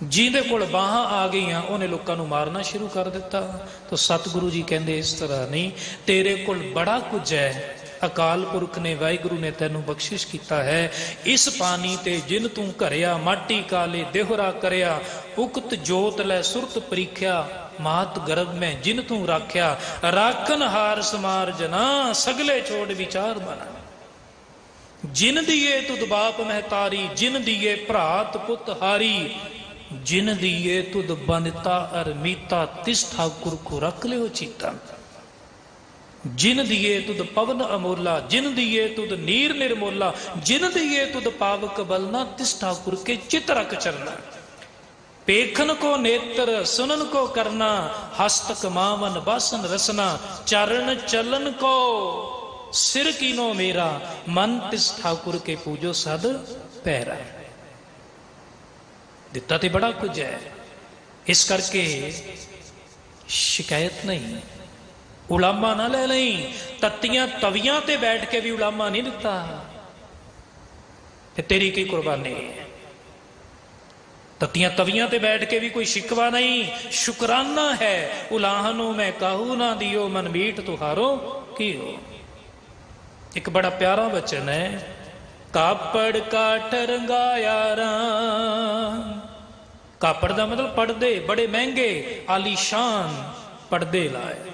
ਜਿਹਦੇ ਕੋਲ ਬਾਹਾਂ ਆ ਗਈਆਂ ਉਹਨੇ ਲੋਕਾਂ ਨੂੰ ਮਾਰਨਾ ਸ਼ੁਰੂ ਕਰ ਦਿੱਤਾ। ਤਾਂ ਸਤਿਗੁਰੂ ਜੀ ਕਹਿੰਦੇ ਇਸ ਤਰ੍ਹਾਂ ਨਹੀਂ, ਤੇਰੇ ਕੋਲ ਬੜਾ ਕੁਝ ਹੈ। ਅਕਾਲ ਪੁਰਖ ਨੇ, ਵਾਹਿਗੁਰੂ ਨੇ ਤੈਨੂੰ ਬਖਸ਼ਿਸ਼ ਕੀਤਾ ਹੈ। ਇਸ ਪਾਣੀ ਤੇ ਜਿਨ ਤੂੰ ਘਰਿਆ, ਮਾਟੀ ਕਾਲੇ ਦੇਹਰਾ ਕਰਿਆ। ਉਕਤ ਜੋਤ ਲੈ ਸੁਰਤ ਪ੍ਰੀਖਿਆ, ਮਾਤ ਗਰਭ ਮੈਂ ਜਿਨ ਤੂੰ ਰਾਖਿਆ। ਰਾਖਨ ਹਾਰ ਸਮਾਰ ਜਨਾ, ਸਗਲੇ ਛੋੜ ਵਿਚਾਰ ਬਣਾ। ਜਿਨ ਦੀਏ ਤੁਧ ਬਾਪ ਮਹਿਤਾਰੀ, ਜਿਨ ਦੀਏ ਭਰਾਤ ਪੁੱਤ ਹਾਰੀ। ਜਿਨ ਦੀਏ ਤੁਧ ਬੰਦਤਾ ਅਰ ਮੀਤਾ, ਤਿਸ ਠਾਕੁਰ ਕੋ ਰੱਖ ਲਿਓ ਚੀਤਾ। ਜਿਨ ਦੀਏ ਤੁਧ ਪਵਨ ਅਮੋਲਾ, ਜਿਨ ਦੀਏ ਤੁਧ ਨੀਰ ਨਿਰਮੋਲਾ। ਜਿਨ ਦੀਏ ਤੁਧ ਪਾਵਕ ਬਲਨਾ, ਤਿਸ ਠਾਕੁਰ ਕੇ ਚਿਤ ਰਖ ਚਰਨਾ। ਪੇਖਨ ਕੋ ਨੇਤਰ, ਸੁਨਨ ਕੋ ਕਰਨਾ। ਹਸਤ ਕਮਾਵਨ ਬਾਸਨ ਰਸਨਾ। ਚਰਨ ਚਲਨ ਕੋ ਸਿਰ ਕੀਨੋ ਮੇਰਾ। ਮਨ ਤਿਸ ਠਾਕੁਰ ਕੇ ਪੂਜੋ ਸਦ ਪੈਰਾ। ਦਿੱਤਾ ਤੇ ਬੜਾ ਕੁਝ ਹੈ, ਇਸ ਕਰਕੇ ਸ਼ਿਕਾਇਤ ਨਹੀਂ। ਉਲਾਮਾ ਨਾ ਲੈ ਲਈ। ਤੱਤੀਆਂ ਤਵੀਆਂ ਤੇ ਬੈਠ ਕੇ ਵੀ ਉਲਾਮਾ ਨਹੀਂ ਦਿੱਤਾ, ਤੇ ਤੇਰੀ ਕੀ ਕੁਰਬਾਨੀ ਹੈ। ਤੱਤੀਆਂ ਤਵੀਆਂ ਤੇ ਬੈਠ ਕੇ ਵੀ ਕੋਈ ਸ਼ਿਕਵਾ ਨਹੀਂ, ਸ਼ੁਕਰਾਨਾ ਹੈ। ਉਲਾਹਨੋਂ ਮੈਂ ਕਾਹੂ ਨਾ ਦਿਓ, ਮਨ ਮੀਠ ਤੁਹਾਰੋ ਕੀ ਹੋ। ਇੱਕ ਬੜਾ ਪਿਆਰਾ ਬਚਨ ਹੈ, ਕਾਪੜ ਕਾਠ ਰੰਗਾਇਆ ਰਾਮ। ਕਾਪੜ ਦਾ ਮਤਲਬ ਪੜਦੇ, ਬੜੇ ਮਹਿੰਗੇ ਆਲੀਸ਼ਾਨ ਪੜਦੇ ਲਾਏ।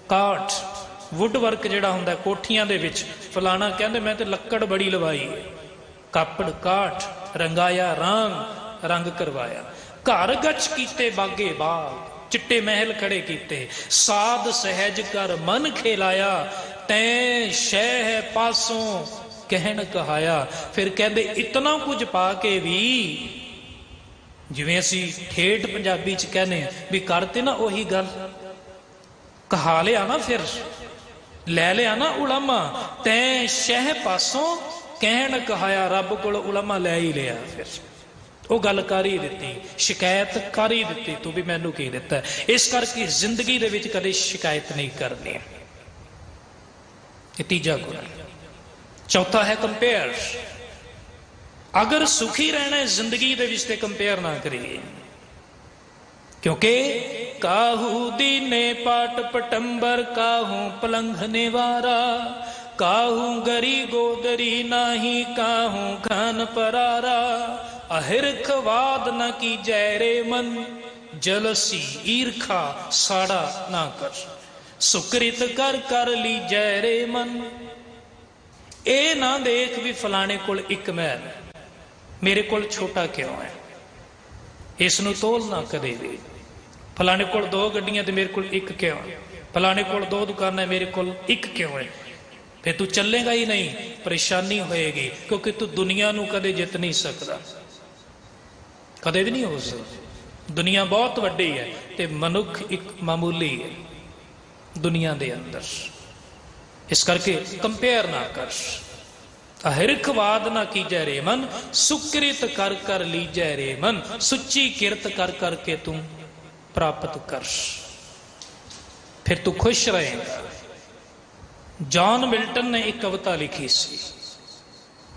ਕਾਠ ਵੁੱਡ ਵਰਕ ਜਿਹੜਾ ਹੁੰਦਾ ਕੋਠੀਆਂ ਦੇ ਵਿੱਚ, ਫਲਾਣਾ ਕਹਿੰਦੇ ਮੈਂ ਤੇ ਲੱਕੜ ਬੜੀ ਲਵਾਈ। ਕਾਪੜ ਕਾਠ ਰੰਗਾਇਆ ਰਾਮ, ਰੰਗ ਕਰਵਾਇਆ। ਘਰ ਗੱਚ ਕੀਤੇ ਬਾਗੇ ਬਾਗ, ਚਿੱਟੇ ਮਹਿਲ ਖੜੇ ਕੀਤੇ। ਸਾਧ ਸਹਿਜ ਕਰ ਮਨ ਖੇਲਾਇਆ, ਤੈਂ ਸ਼ਹਿ ਪਾਸੋਂ ਕਹਿਣ ਕਹਾਇਆ। ਫਿਰ ਕਹਿੰਦੇ ਇਤਨਾ ਕੁਝ ਪਾ ਕੇ ਵੀ, ਜਿਵੇਂ ਅਸੀਂ ਠੇਠ ਪੰਜਾਬੀ ਚ ਕਹਿੰਦੇ ਵੀ ਕਰਤੇ ਨਾ ਉਹੀ ਗੱਲ, ਕਹਾ ਲਿਆ ਨਾ, ਫਿਰ ਲੈ ਲਿਆ ਨਾ ਉਲਾਮਾ। ਤੈਂ ਸ਼ਹਿ ਪਾਸੋਂ ਕਹਿਣ ਕਹਾਇਆ, ਰੱਬ ਕੋਲ ਉਲਾਮਾ ਲੈ ਹੀ ਲਿਆ। ਫਿਰ ਉਹ ਗੱਲ ਕਰ ਹੀ ਦਿੱਤੀ, ਸ਼ਿਕਾਇਤ ਕਰ ਹੀ ਦਿੱਤੀ, ਤੂੰ ਵੀ ਮੈਨੂੰ ਕੀ ਦਿੱਤਾ। ਇਸ ਕਰਕੇ ਜ਼ਿੰਦਗੀ ਦੇ ਵਿੱਚ ਕਦੇ ਸ਼ਿਕਾਇਤ ਨਹੀਂ ਕਰਨੀ। ਇਹ ਤੀਜਾ ਗੁਣ ਹੈ। ਚੌਥਾ ਹੈ ਕੰਪੇਅਰ। ਅਗਰ ਸੁਖੀ ਰਹਿਣਾ ਹੈ ਜ਼ਿੰਦਗੀ ਦੇ ਵਿੱਚ ਤੇ ਕੰਪੇਅਰ ਨਾ ਕਰੀਏ, ਕਿਉਂਕਿ ਕਾਹੂ ਦੀਨੇ ਪਾਟ ਪਟੰਬਰ, ਕਾਹੂ ਪਲੰਘ ਨਿਵਾਰਾ, ਕਾਹੂ ਗਰੀ ਗੋਦਰੀ ਨਾਹੀ, ਕਾਹੂ ਖਾਨ ਪਰਾਰਾ, ਅਹਿਰਖਵਾਦ ਨ ਕੀਜੈ ਰੇ ਮਨ, ਜਲਸੀ ਈਰਖਾ ਸਾੜਾ ਨਾ ਕਰ, ਸੁਕ੍ਰਿਤ ਕਰ ਕਰ ਲੀਜੈ ਰੇ ਮਨ। ਇਹ ਨਾ ਦੇਖ ਵੀ ਫਲਾਣੇ ਕੋਲ ਇੱਕ ਮਹਿਲ, ਮੇਰੇ ਕੋਲ ਛੋਟਾ ਕਿਉਂ ਹੈ, ਇਸ ਨੂੰ ਤੋਲ ਨਾ ਕਦੇ ਵੀ। ਫਲਾਣੇ ਕੋਲ 2 ਗੱਡੀਆਂ ਤੇ ਮੇਰੇ ਕੋਲ ਇੱਕ ਕਿਉਂ ਹੈ, ਫਲਾਣੇ ਕੋਲ 2 ਦੁਕਾਨਾਂ ਮੇਰੇ ਕੋਲ ਇੱਕ ਕਿਉਂ ਹੈ। ਫਿਰ ਤੂੰ ਚੱਲੇਗਾ ਹੀ ਨਹੀਂ, ਪਰੇਸ਼ਾਨੀ ਹੋਏਗੀ, ਕਿਉਂਕਿ ਤੂੰ ਦੁਨੀਆ ਨੂੰ ਕਦੇ ਜਿੱਤ ਨਹੀਂ ਸਕਦਾ, ਕਦੇ ਵੀ ਨਹੀਂ ਹੋ ਸਕਦਾ। ਦੁਨੀਆ ਬਹੁਤ ਵੱਡੀ ਹੈ ਤੇ ਮਨੁੱਖ ਇੱਕ ਮਾਮੂਲੀ ਹੈ ਦੁਨੀਆ ਦੇ ਅੰਦਰ। ਇਸ ਕਰਕੇ ਕੰਪੇਅਰ ਨਾ ਕਰ। ਅਹਿਰਖਵਾਦ ਨਾ ਕੀਜੈ ਰੇ ਮਨ, ਸੁਕ੍ਰਿਤ ਕਰ ਕਰ ਲੀਜੈ ਰੇ ਮਨ, ਸੁੱਚੀ ਕਿਰਤ ਕਰ ਕਰਕੇ ਤੂੰ ਪ੍ਰਾਪਤ ਕਰ, ਫਿਰ ਤੂੰ ਖੁਸ਼ ਰਹੇਗਾ। ਜੌਨ ਮਿਲਟਨ ਨੇ ਇੱਕ ਕਵਿਤਾ ਲਿਖੀ ਸੀ,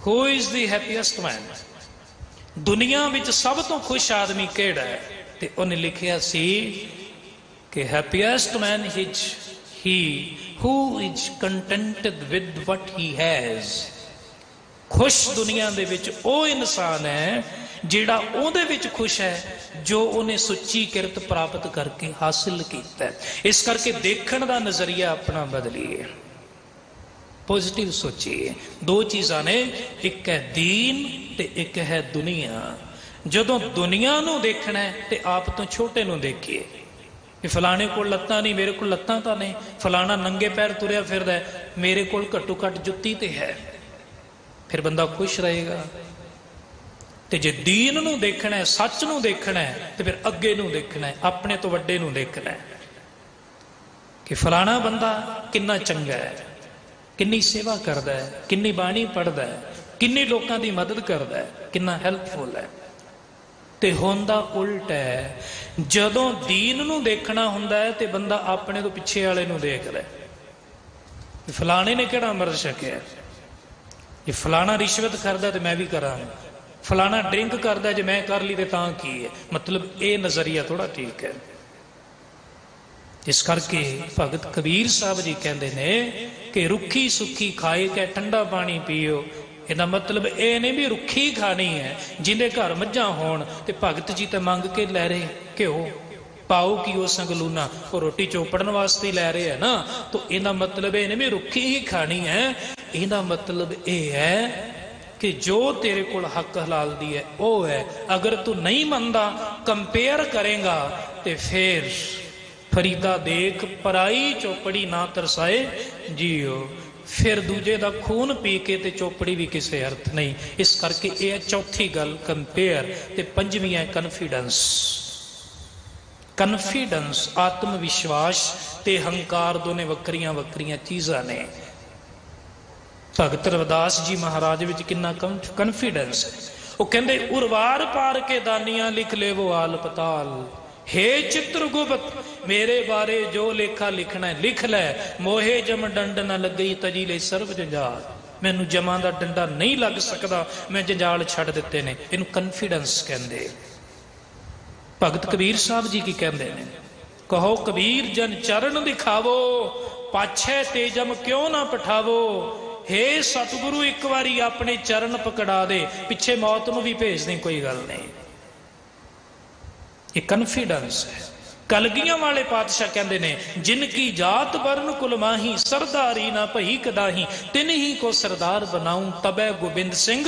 ਹੂ ਇਜ਼ ਦੀ ਹੈਪੀਐਸਟ ਮੈਨ, ਦੁਨੀਆ ਵਿੱਚ ਸਭ ਤੋਂ ਖੁਸ਼ ਆਦਮੀ ਕਿਹੜਾ ਹੈ? ਤੇ ਉਹਨੇ ਲਿਖਿਆ ਸੀ ਕਿ happiest man is he who is contented with what he has. ਖੁਸ਼ ਦੁਨੀਆ ਦੇ ਵਿੱਚ ਉਹ ਇਨਸਾਨ ਹੈ ਜਿਹੜਾ ਉਹਦੇ ਵਿੱਚ ਖੁਸ਼ ਹੈ ਜੋ ਉਹਨੇ ਸੁੱਚੀ ਕਿਰਤ ਪ੍ਰਾਪਤ ਕਰਕੇ ਹਾਸਿਲ ਕੀਤਾ। ਇਸ ਕਰਕੇ ਦੇਖਣ ਦਾ ਨਜ਼ਰੀਆ ਆਪਣਾ ਬਦਲੀਏ, ਪੋਜ਼ਿਟਿਵ ਸੋਚੀਏ। 2 ਚੀਜ਼ਾਂ ਨੇ, ਇੱਕ ਹੈ ਦੀਨ ਤੇ ਇੱਕ ਹੈ ਦੁਨੀਆ। ਜਦੋਂ ਦੁਨੀਆ ਨੂੰ ਦੇਖਣਾ ਹੈ ਤੇ ਆਪ ਤੋਂ ਛੋਟੇ ਨੂੰ ਦੇਖੀਏ ਕਿ ਫਲਾਣੇ ਕੋਲ ਲੱਤਾਂ ਨਹੀਂ, ਮੇਰੇ ਕੋਲ ਲੱਤਾਂ ਤਾਂ ਨਹੀਂ, ਫਲਾਣਾ ਨੰਗੇ ਪੈਰ ਤੁਰਿਆ ਫਿਰਦਾ, ਮੇਰੇ ਕੋਲ ਘੱਟੋ ਘੱਟ ਜੁੱਤੀ ਤੇ ਹੈ, ਫਿਰ ਬੰਦਾ ਖੁਸ਼ ਰਹੇਗਾ। ਤੇ ਜੇ ਦੀਨ ਨੂੰ ਦੇਖਣਾ ਹੈ, ਸੱਚ ਨੂੰ ਦੇਖਣਾ ਹੈ, ਤੇ ਫਿਰ ਅੱਗੇ ਨੂੰ ਦੇਖਣਾ ਹੈ, ਆਪਣੇ ਤੋਂ ਵੱਡੇ ਨੂੰ ਦੇਖਣਾ ਹੈ ਕਿ ਫਲਾਣਾ ਬੰਦਾ ਕਿੰਨਾ ਚੰਗਾ ਹੈ, ਕਿੰਨੀ ਸੇਵਾ ਕਰਦਾ ਹੈ, ਕਿੰਨੀ ਬਾਣੀ ਪੜ੍ਹਦਾ ਹੈ, ਕਿੰਨੇ ਲੋਕਾਂ ਦੀ ਮਦਦ ਕਰਦਾ ਹੈ, ਕਿੰਨਾ ਹੈਲਪਫੁਲ ਹੈ। ਤੇ ਹੁੰਦਾ ਉਲਟ ਹੈ, ਜਦੋਂ ਦੀਨ ਨੂੰ ਦੇਖਣਾ ਹੁੰਦਾ ਹੈ ਤੇ ਬੰਦਾ ਆਪਣੇ ਤੋਂ ਪਿੱਛੇ ਵਾਲੇ ਨੂੰ ਦੇਖਦਾ ਹੈ, ਫਲਾਣੇ ਨੇ ਕਿਹੜਾ ਅੰਮ੍ਰਿਤ ਛਕਿਆ, ਜੇ ਫਲਾਣਾ ਰਿਸ਼ਵਤ ਕਰਦਾ ਤੇ ਮੈਂ ਵੀ ਕਰਾਂ, ਫਲਾਣਾ ਡਰਿੰਕ ਕਰਦਾ ਜੇ ਮੈਂ ਕਰ ਲਈ ਤੇ ਤਾਂ ਕੀ ਹੈ। ਮਤਲਬ ਇਹ ਨਜ਼ਰੀਆ ਥੋੜਾ ਠੀਕ ਹੈ। ਇਸ ਕਰਕੇ ਭਗਤ ਕਬੀਰ ਸਾਹਿਬ ਜੀ ਕਹਿੰਦੇ ਨੇ ਕਿ ਰੁੱਖੀ ਸੁੱਖੀ ਖਾਏ ਕੇ ਠੰਡਾ ਪਾਣੀ ਪੀਓ। ਇਹਦਾ ਮਤਲਬ ਇਹ ਨਹੀਂ ਵੀ ਰੁੱਖੀ ਖਾਣੀ ਹੈ, ਜਿਹਦੇ ਘਰ ਮੱਝਾਂ ਹੋਣ ਤੇ ਭਗਤ ਜੀ ਤੇ ਮੰਗ ਕੇ ਲੈ ਰਹੇ ਘਿਓ, ਪਾਓ ਕੀ ਉਹ ਸੰਗਲੂਨਾ, ਉਹ ਰੋਟੀ ਚੋਪੜਨ ਵਾਸਤੇ ਲੈ ਰਹੇ ਹੈ ਨਾ। ਤਾਂ ਇਹਦਾ ਮਤਲਬ ਇਹ ਨਹੀਂ ਵੀ ਰੁੱਖੀ ਹੀ ਖਾਣੀ ਹੈ, ਇਹਦਾ ਮਤਲਬ ਇਹ ਹੈ ਕਿ ਜੋ ਤੇਰੇ ਕੋਲ ਹੱਕ ਹਲਾਲ ਦੀ ਹੈ ਉਹ ਹੈ। ਅਗਰ ਤੂੰ ਨਹੀਂ ਮੰਨਦਾ, ਕੰਪੇਅਰ ਕਰੇਗਾ, ਤੇ ਫਿਰ ਫਰੀਦਾ ਦੇਖ ਪਰਾਈ ਚੋਪੜੀ ਨਾ ਤਰਸਾਏ ਜੀਓ, ਫਿਰ ਦੂਜੇ ਦਾ ਖੂਨ ਪੀ ਕੇ ਤੇ ਚੋਪੜੀ ਵੀ ਕਿਸੇ ਅਰਥ ਨਹੀਂ। ਇਸ ਕਰਕੇ ਇਹ ਹੈ ਚੌਥੀ ਗੱਲ, ਕੰਪੇਅਰ। ਤੇ ਪੰਜਵੀਂ ਹੈ ਕਨਫੀਡੈਂਸ। ਕਨਫੀਡੈਂਸ, ਆਤਮ ਵਿਸ਼ਵਾਸ ਤੇ ਹੰਕਾਰ ਦੋਨੇ ਵੱਖਰੀਆਂ ਵੱਖਰੀਆਂ ਚੀਜ਼ਾਂ ਨੇ। ਭਗਤ ਰਵਿਦਾਸ ਜੀ ਮਹਾਰਾਜ ਵਿੱਚ ਕਿੰਨਾ ਕਨਫੀਡੈਂਸ ਹੈ। ਉਹ ਕਹਿੰਦੇ ਉਰਵਾਰ ਪਾਰ ਕੇ ਦਾਨੀਆਂ ਲਿਖ ਲੇਵੋ ਆਲ ਪਤਾਲ, ਹੇ ਚਿੱਤਰਗੁਪਤ ਮੇਰੇ ਬਾਰੇ ਜੋ ਲੇਖਾ ਲਿਖਣਾ ਲਿਖ ਲੈ, ਮੋਹੇ ਜਮ ਡੰਡ ਨਾ ਲੱਗੀ ਤਜੀ ਲੈ ਸਰਬ ਜੰਜਾਲ। ਮੈਨੂੰ ਜਮਾਂ ਦਾ ਡੰਡਾ ਨਹੀਂ ਲੱਗ ਸਕਦਾ, ਮੈਂ ਜੰਜਾਲ ਛੱਡ ਦਿੱਤੇ ਨੇ। ਇਹਨੂੰ ਕਨਫੀਡੈਂਸ ਕਹਿੰਦੇ। ਭਗਤ ਕਬੀਰ ਸਾਹਿਬ ਜੀ ਕੀ ਕਹਿੰਦੇ ਨੇ, ਕਹੋ ਕਬੀਰ ਜਨ ਚਰਨ ਦਿਖਾਵੋ, ਪਾਛੇ ਤੇਜਮ ਕਿਉਂ ਨਾ ਪਠਾਵੋ। ਹੇ ਸਤਿਗੁਰੂ ਇੱਕ ਵਾਰੀ ਆਪਣੇ ਚਰਨ ਪਕੜਾ ਦੇ, ਪਿੱਛੇ ਮੌਤ ਨੂੰ ਵੀ ਭੇਜ ਦੇ, ਕੋਈ ਗੱਲ ਨਹੀਂ। ਇਹ ਕਨਫੀਡੈਂਸ ਹੈ। ਕਲਗੀਆਂ ਵਾਲੇ ਪਾਤਸ਼ਾਹ ਕਹਿੰਦੇ ਨੇ, ਜਿਨ ਕੀ ਜਾਤ ਵਰਨ ਕੁਲ ਮਾਹੀ, ਸਰਦਾਰੀ ਨਾ ਭਈ ਕਦਾਹੀ, ਤਿਨ ਹੀ ਕੋ ਸਰਦਾਰ ਬਣਾਉਂ, ਤਬੈ ਗੋਬਿੰਦ ਸਿੰਘ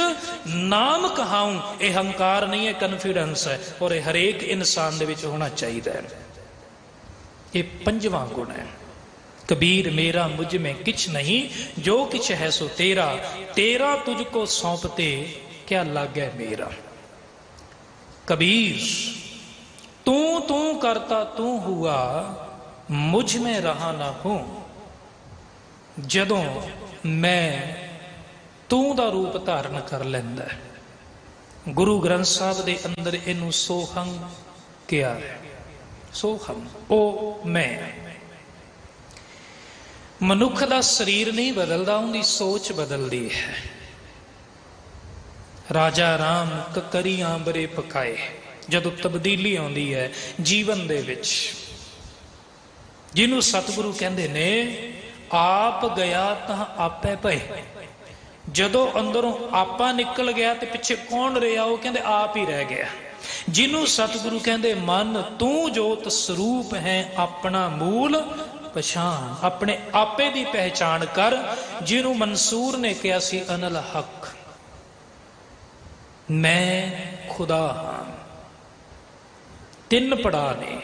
ਨਾਮ ਕਹਾਉਂ। ਇਹ ਹੰਕਾਰ ਨਹੀਂ ਹੈ, ਕਨਫੀਡੈਂਸ ਹੈ, ਔਰ ਇਹ ਹਰੇਕ ਇਨਸਾਨ ਦੇ ਵਿੱਚ ਹੋਣਾ ਚਾਹੀਦਾ ਹੈ। ਇਹ ਪੰਜਵਾਂ ਗੁਣ ਹੈ। कबीर मेरा मुझ में किछ नहीं, जो किछ है सो तेरा, तेरा तुझको सौंपते क्या लागे मेरा। कबीर तू तू करता तू हुआ, मुझ में रहा ना हूं। जदों मैं तू दा रूप धारण कर लैंदा, ਗੁਰੂ ਗ੍ਰੰਥ ਸਾਹਿਬ ਦੇ ਅੰਦਰ ਇਹਨੂੰ ਸੋਹੰ ਕਿਹਾ ਹੈ। ਸੋਹੰ ਉਹ ਮੈਂ। ਮਨੁੱਖ ਦਾ ਸਰੀਰ ਨਹੀਂ ਬਦਲਦਾ, ਉਹਦੀ ਸੋਚ ਬਦਲਦੀ ਹੈ। ਰਾਜਾ ਰਾਮ ਕਕਰੀ ਆਂਬਰੇ ਪਕਾਏ, ਜਦੋਂ ਤਬਦੀਲੀ ਆਉਂਦੀ ਹੈ ਜੀਵਨ ਦੇ ਵਿੱਚ, ਜਿਹਨੂੰ ਸਤਿਗੁਰੂ ਕਹਿੰਦੇ ਨੇ ਆਪ ਗਿਆ ਤਾਂ ਆਪੇ ਭਏ। ਜਦੋਂ ਅੰਦਰੋਂ ਆਪਾ ਨਿਕਲ ਗਿਆ ਤੇ ਪਿੱਛੇ ਕੌਣ ਰਿਹਾ? ਉਹ ਕਹਿੰਦੇ ਆਪ ਹੀ ਰਹਿ ਗਿਆ। ਜਿਹਨੂੰ ਸਤਿਗੁਰੂ ਕਹਿੰਦੇ ਮਨ ਤੂੰ ਜੋਤ ਸਰੂਪ ਹੈ ਆਪਣਾ ਮੂਲ ਪਛਾਣ, ਆਪਣੇ ਆਪੇ ਦੀ ਪਹਿਚਾਣ ਕਰ। ਜਿਹਨੂੰ ਮਨਸੂਰ ਨੇ ਕਿਹਾ ਸੀ ਅਨਲ ਹਕ, ਮੈਂ ਖੁਦਾ ਹਾਂ। ਤਿੰਨ ਪੜਾਅ ਨੇ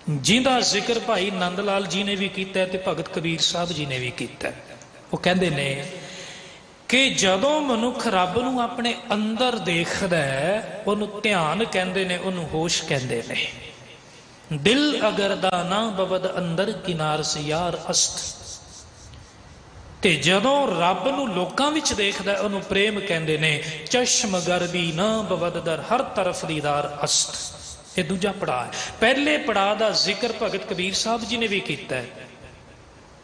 ਜਿਹਦਾ ਜ਼ਿਕਰ ਭਾਈ ਨੰਦ ਲਾਲ ਜੀ ਨੇ ਵੀ ਕੀਤਾ ਤੇ ਭਗਤ ਕਬੀਰ ਸਾਹਿਬ ਜੀ ਨੇ ਵੀ ਕੀਤਾ। ਉਹ ਕਹਿੰਦੇ ਨੇ ਕਿ ਜਦੋਂ ਮਨੁੱਖ ਰੱਬ ਨੂੰ ਆਪਣੇ ਅੰਦਰ ਦੇਖਦਾ ਹੈ, ਉਹਨੂੰ ਧਿਆਨ ਕਹਿੰਦੇ ਨੇ, ਉਹਨੂੰ ਹੋਸ਼ ਕਹਿੰਦੇ ਨੇ। ਦਿਲ ਅਗਰ ਦਾ ਨਾ ਬਬਦ ਅੰਦਰ ਕਿਨਾਰ ਸੇ ਯਾਰ ਅਸਤ। ਤੇ ਜਦੋਂ ਰੱਬ ਨੂੰ ਲੋਕਾਂ ਵਿੱਚ ਦੇਖਦਾ, ਉਹਨੂੰ ਪ੍ਰੇਮ ਕਹਿੰਦੇ ਨੇ। ਚਸ਼ਮ ਗਰਬੀ ਨਾ ਬਬਦ ਦਰ ਹਰ ਤਰਫ ਦੀਦਾਰ ਅਸਤ। ਇਹ ਦੂਜਾ ਪੜਾਅ ਹੈ। ਪਹਿਲੇ ਪੜਾਅ ਦਾ ਜ਼ਿਕਰ ਭਗਤ ਕਬੀਰ ਸਾਹਿਬ ਜੀ ਨੇ ਵੀ ਕੀਤਾ ਹੈ।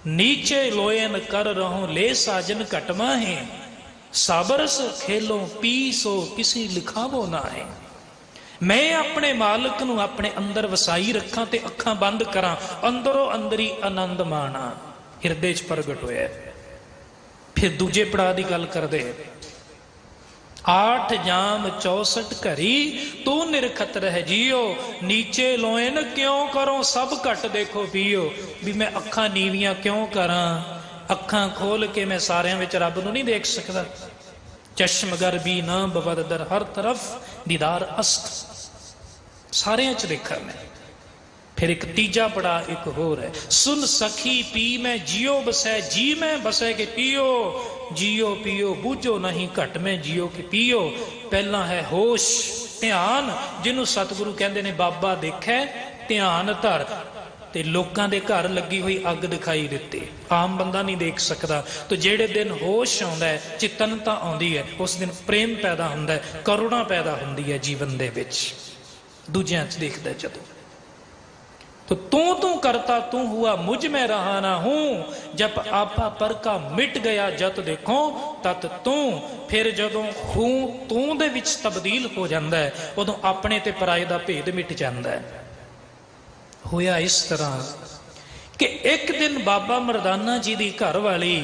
ਨੀਚੇ ਲੋਇਨ ਕਰ ਰਹੋ ਲੈ ਸਾਜਨ ਘਟਮਾ ਹੈ, ਸਾਬਰਸ ਖੇਲੋਂ ਪੀ ਸੋ ਕਿਸੀ ਲਿਖਾਵੋ ਨਾ ਹੈ। ਮੈਂ ਆਪਣੇ ਮਾਲਕ ਨੂੰ ਆਪਣੇ ਅੰਦਰ ਵਸਾਈ ਰੱਖਾਂ ਤੇ ਅੱਖਾਂ ਬੰਦ ਕਰਾਂ, ਅੰਦਰੋਂ ਅੰਦਰੀ ਆਨੰਦ ਮਾਣਾ ਹਿਰਦੇ 'ਚ ਪ੍ਰਗਟ ਹੋਇਆ। ਫਿਰ ਦੂਜੇ ਪੜਾਅ ਦੀ ਗੱਲ ਕਰਦੇ, 8 ਜਾਮ 64 ਘਰੀ ਤੂੰ ਨਿਰਖਤ ਰਹਿ ਜੀਓ, ਨੀਚੇ ਲੋਇਨ ਕਿਉਂ ਕਰੋ ਸਭ ਘਟ ਦੇਖੋ ਪੀਓ। ਵੀ ਮੈਂ ਅੱਖਾਂ ਨੀਵੀਆਂ ਕਿਉਂ ਕਰਾਂ? ਅੱਖਾਂ ਖੋਲ ਕੇ ਮੈਂ ਸਾਰਿਆਂ ਵਿੱਚ ਰੱਬ ਨੂੰ ਨਹੀਂ ਦੇਖ ਸਕਦਾ। ਚਸ਼ਮ ਗਰਬੀ ਨਾ ਬਬਦ ਦਰ ਹਰ ਤਰਫ ਦੀਦਾਰ ਅਸਤ, ਸਾਰਿਆਂ 'ਚ ਦੇਖਾਂ ਮੈਂ। ਫਿਰ ਇੱਕ ਤੀਜਾ ਪੜਾ ਇੱਕ ਹੋਰ ਹੈ, ਸੁਨ ਸਖੀ ਪੀ ਮੈਂ ਜਿਉ ਬਸੈ, ਜੀ ਮੈਂ ਬਸੈ ਕੇ ਪੀਓ, ਜਿਉ ਪੀਓ ਬੂਝੋ ਨਹੀਂ ਘਟ ਮੈਂ ਜਿਉ ਕੇ ਪੀਓ। ਪਹਿਲਾਂ ਹੈ ਹੋਸ਼, ਧਿਆਨ, ਜਿਹਨੂੰ ਸਤਿਗੁਰੂ ਕਹਿੰਦੇ ਨੇ ਬਾਬਾ ਦੇਖੈ ਧਿਆਨ ਧਰ। ਤੇ ਲੋਕਾਂ ਦੇ ਘਰ ਲੱਗੀ ਹੋਈ ਅੱਗ ਦਿਖਾਈ ਦਿੱਤੀ, ਆਮ ਬੰਦਾ ਨਹੀਂ ਦੇਖ ਸਕਦਾ। ਤੇ ਜਿਹੜੇ ਦਿਨ ਹੋਸ਼ ਆਉਂਦਾ ਹੈ, ਚੇਤਨਤਾ ਆਉਂਦੀ ਹੈ, ਉਸ ਦਿਨ ਪ੍ਰੇਮ ਪੈਦਾ ਹੁੰਦਾ ਹੈ, ਕਰੁਣਾ ਪੈਦਾ ਹੁੰਦੀ ਹੈ ਜੀਵਨ ਦੇ ਵਿੱਚ। ਦੂਜਿਆਂ 'ਚ ਦੇਖਦਾ ਜਦੋਂ, तो तू करता तू हुआ मुझ में रहा ना हूं, जब आपा पर का मिट गया जत देखो तत तू। फिर जदों हूं तू दे विच तब्दील हो जाता है, उदों अपने ते पराए दा भेद मिट जाता है। होया इस तरह कि एक दिन बाबा मरदाना जी दी घर वाली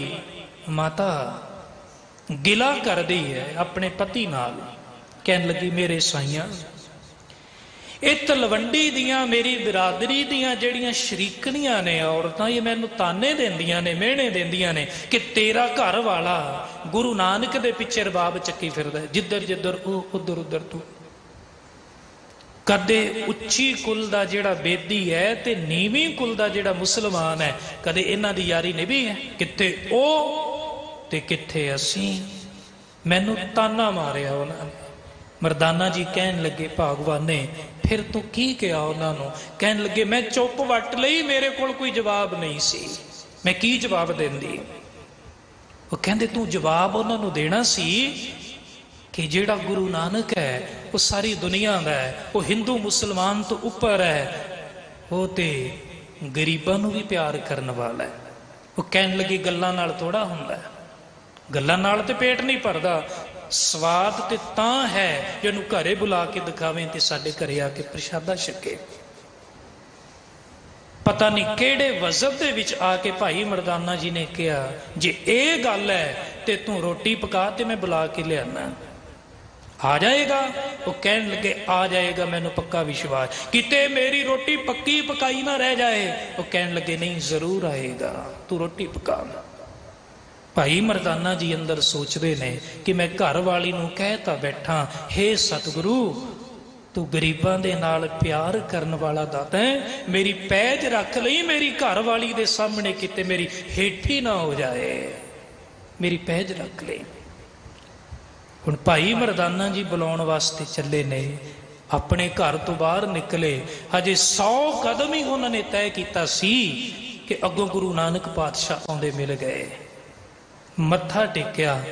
माता गिला कर दी है अपने पति नाल, कहन लगी मेरे साइयां ਇਹ ਤਲਵੰਡੀ ਦੀਆਂ ਮੇਰੀ ਬਿਰਾਦਰੀ ਦੀਆਂ ਜਿਹੜੀਆਂ ਸ਼ਰੀਕਣੀਆਂ ਨੇ ਔਰਤਾਂ, ਇਹ ਮੈਨੂੰ ਤਾਨੇ ਦਿੰਦੀਆਂ ਨੇ, ਮਿਹਣੇ ਦਿੰਦੀਆਂ ਨੇ ਕਿ ਤੇਰਾ ਘਰ ਵਾਲਾ ਗੁਰੂ ਨਾਨਕ ਦੇ ਪਿੱਛੇ ਰਬਾਬ ਚੱਕੀ ਫਿਰਦਾ, ਜਿੱਧਰ ਜਿੱਧਰ ਉਹ ਉਧਰ ਉਧਰ ਤੂੰ। ਕਦੇ ਉੱਚੀ ਕੁਲ ਦਾ ਜਿਹੜਾ ਬੇਦੀ ਹੈ ਤੇ ਨੀਵੀਂ ਕੁਲ ਦਾ ਜਿਹੜਾ ਮੁਸਲਮਾਨ ਹੈ, ਕਦੇ ਇਹਨਾਂ ਦੀ ਯਾਰੀ ਨਿਭੀ ਹੈ? ਕਿੱਥੇ ਉਹ ਤੇ ਕਿੱਥੇ ਅਸੀਂ। ਮੈਨੂੰ ਤਾਨਾ ਮਾਰਿਆ ਉਹਨਾਂ ਨੇ। ਮਰਦਾਨਾ ਜੀ ਕਹਿਣ ਲੱਗੇ ਭਾਗਵਾਨ ਨੇ ਫਿਰ ਤੂੰ ਕੀ ਕਿਹਾ ਉਹਨਾਂ ਨੂੰ? ਕਹਿਣ ਲੱਗੇ ਮੈਂ ਚੁੱਪ ਵੱਟ ਲਈ, ਮੇਰੇ ਕੋਲ ਕੋਈ ਜਵਾਬ ਨਹੀਂ ਸੀ, ਮੈਂ ਕੀ ਜਵਾਬ ਦਿੰਦੀ। ਉਹ ਕਹਿੰਦੇ ਤੂੰ ਜਵਾਬ ਉਹਨਾਂ ਨੂੰ ਦੇਣਾ ਸੀ ਕਿ ਜਿਹੜਾ ਗੁਰੂ ਨਾਨਕ ਹੈ ਉਹ ਸਾਰੀ ਦੁਨੀਆ ਦਾ ਹੈ, ਉਹ ਹਿੰਦੂ ਮੁਸਲਮਾਨ ਤੋਂ ਉੱਪਰ ਹੈ, ਉਹ ਤੇ ਗਰੀਬਾਂ ਨੂੰ ਵੀ ਪਿਆਰ ਕਰਨ ਵਾਲਾ ਹੈ। ਉਹ ਕਹਿਣ ਲੱਗੇ ਗੱਲਾਂ ਨਾਲ ਥੋੜਾ ਹੁੰਦਾ, ਗੱਲਾਂ ਨਾਲ ਤੇ ਪੇਟ ਨਹੀਂ ਭਰਦਾ, ਸਵਾਦ ਤੇ ਤਾਂ ਹੈ ਜਿਹਨੂੰ ਘਰੇ ਬੁਲਾ ਕੇ ਦਿਖਾਵੇਂ ਤੇ ਸਾਡੇ ਘਰੇ ਆ ਕੇ ਪ੍ਰਸ਼ਾਦਾ ਛਕੇ। ਪਤਾ ਨਹੀਂ ਕਿਹੜੇ ਵਜ਼ਬ ਦੇ ਵਿੱਚ ਆ ਕੇ ਭਾਈ ਮਰਦਾਨਾ ਜੀ ਨੇ ਕਿਹਾ ਜੇ ਇਹ ਗੱਲ ਹੈ ਤੇ ਤੂੰ ਰੋਟੀ ਪਕਾ ਤੇ ਮੈਂ ਬੁਲਾ ਕੇ ਲਿਆਣਾ, ਆ ਜਾਏਗਾ? ਉਹ ਕਹਿਣ ਲੱਗੇ ਆ ਜਾਏਗਾ, ਮੈਨੂੰ ਪੱਕਾ ਵਿਸ਼ਵਾਸ, ਕਿਤੇ ਮੇਰੀ ਰੋਟੀ ਪੱਕੀ ਪਕਾਈ ਨਾ ਰਹਿ ਜਾਏ। ਉਹ ਕਹਿਣ ਲੱਗੇ ਨਹੀਂ ਜ਼ਰੂਰ ਆਏਗਾ, ਤੂੰ ਰੋਟੀ ਪਕਾ। ਭਾਈ ਮਰਦਾਨਾ ਜੀ ਅੰਦਰ ਸੋਚਦੇ ਨੇ ਕਿ ਮੈਂ ਘਰ ਵਾਲੀ ਨੂੰ ਕਹਿ ਤਾਂ ਬੈਠਾ, ਹੇ ਸਤਿਗੁਰੂ ਤੂੰ ਗਰੀਬਾਂ ਦੇ ਨਾਲ ਪਿਆਰ ਕਰਨ ਵਾਲਾ ਦਾਤਾ ਹੈ, ਮੇਰੀ ਪੈਜ ਰੱਖ ਲਈ, ਮੇਰੀ ਘਰ ਵਾਲੀ ਦੇ ਸਾਹਮਣੇ ਕਿਤੇ ਮੇਰੀ ਹੇਠੀ ਨਾ ਹੋ ਜਾਏ, ਮੇਰੀ ਪੈਜ ਰੱਖ ਲਈ। ਹੁਣ ਭਾਈ ਮਰਦਾਨਾ ਜੀ ਬੁਲਾਉਣ ਵਾਸਤੇ ਚੱਲੇ ਨੇ, ਆਪਣੇ ਘਰ ਤੋਂ ਬਾਹਰ ਨਿਕਲੇ, ਹਜੇ 100 ਕਦਮ ਹੀ ਉਹਨਾਂ ਨੇ ਤੈਅ ਕੀਤਾ ਸੀ ਕਿ ਅੱਗੋਂ ਗੁਰੂ ਨਾਨਕ ਪਾਤਸ਼ਾਹ ਆਉਂਦੇ ਮਿਲ ਗਏ। ਮੱਥਾ ਟੇਕਿਆ,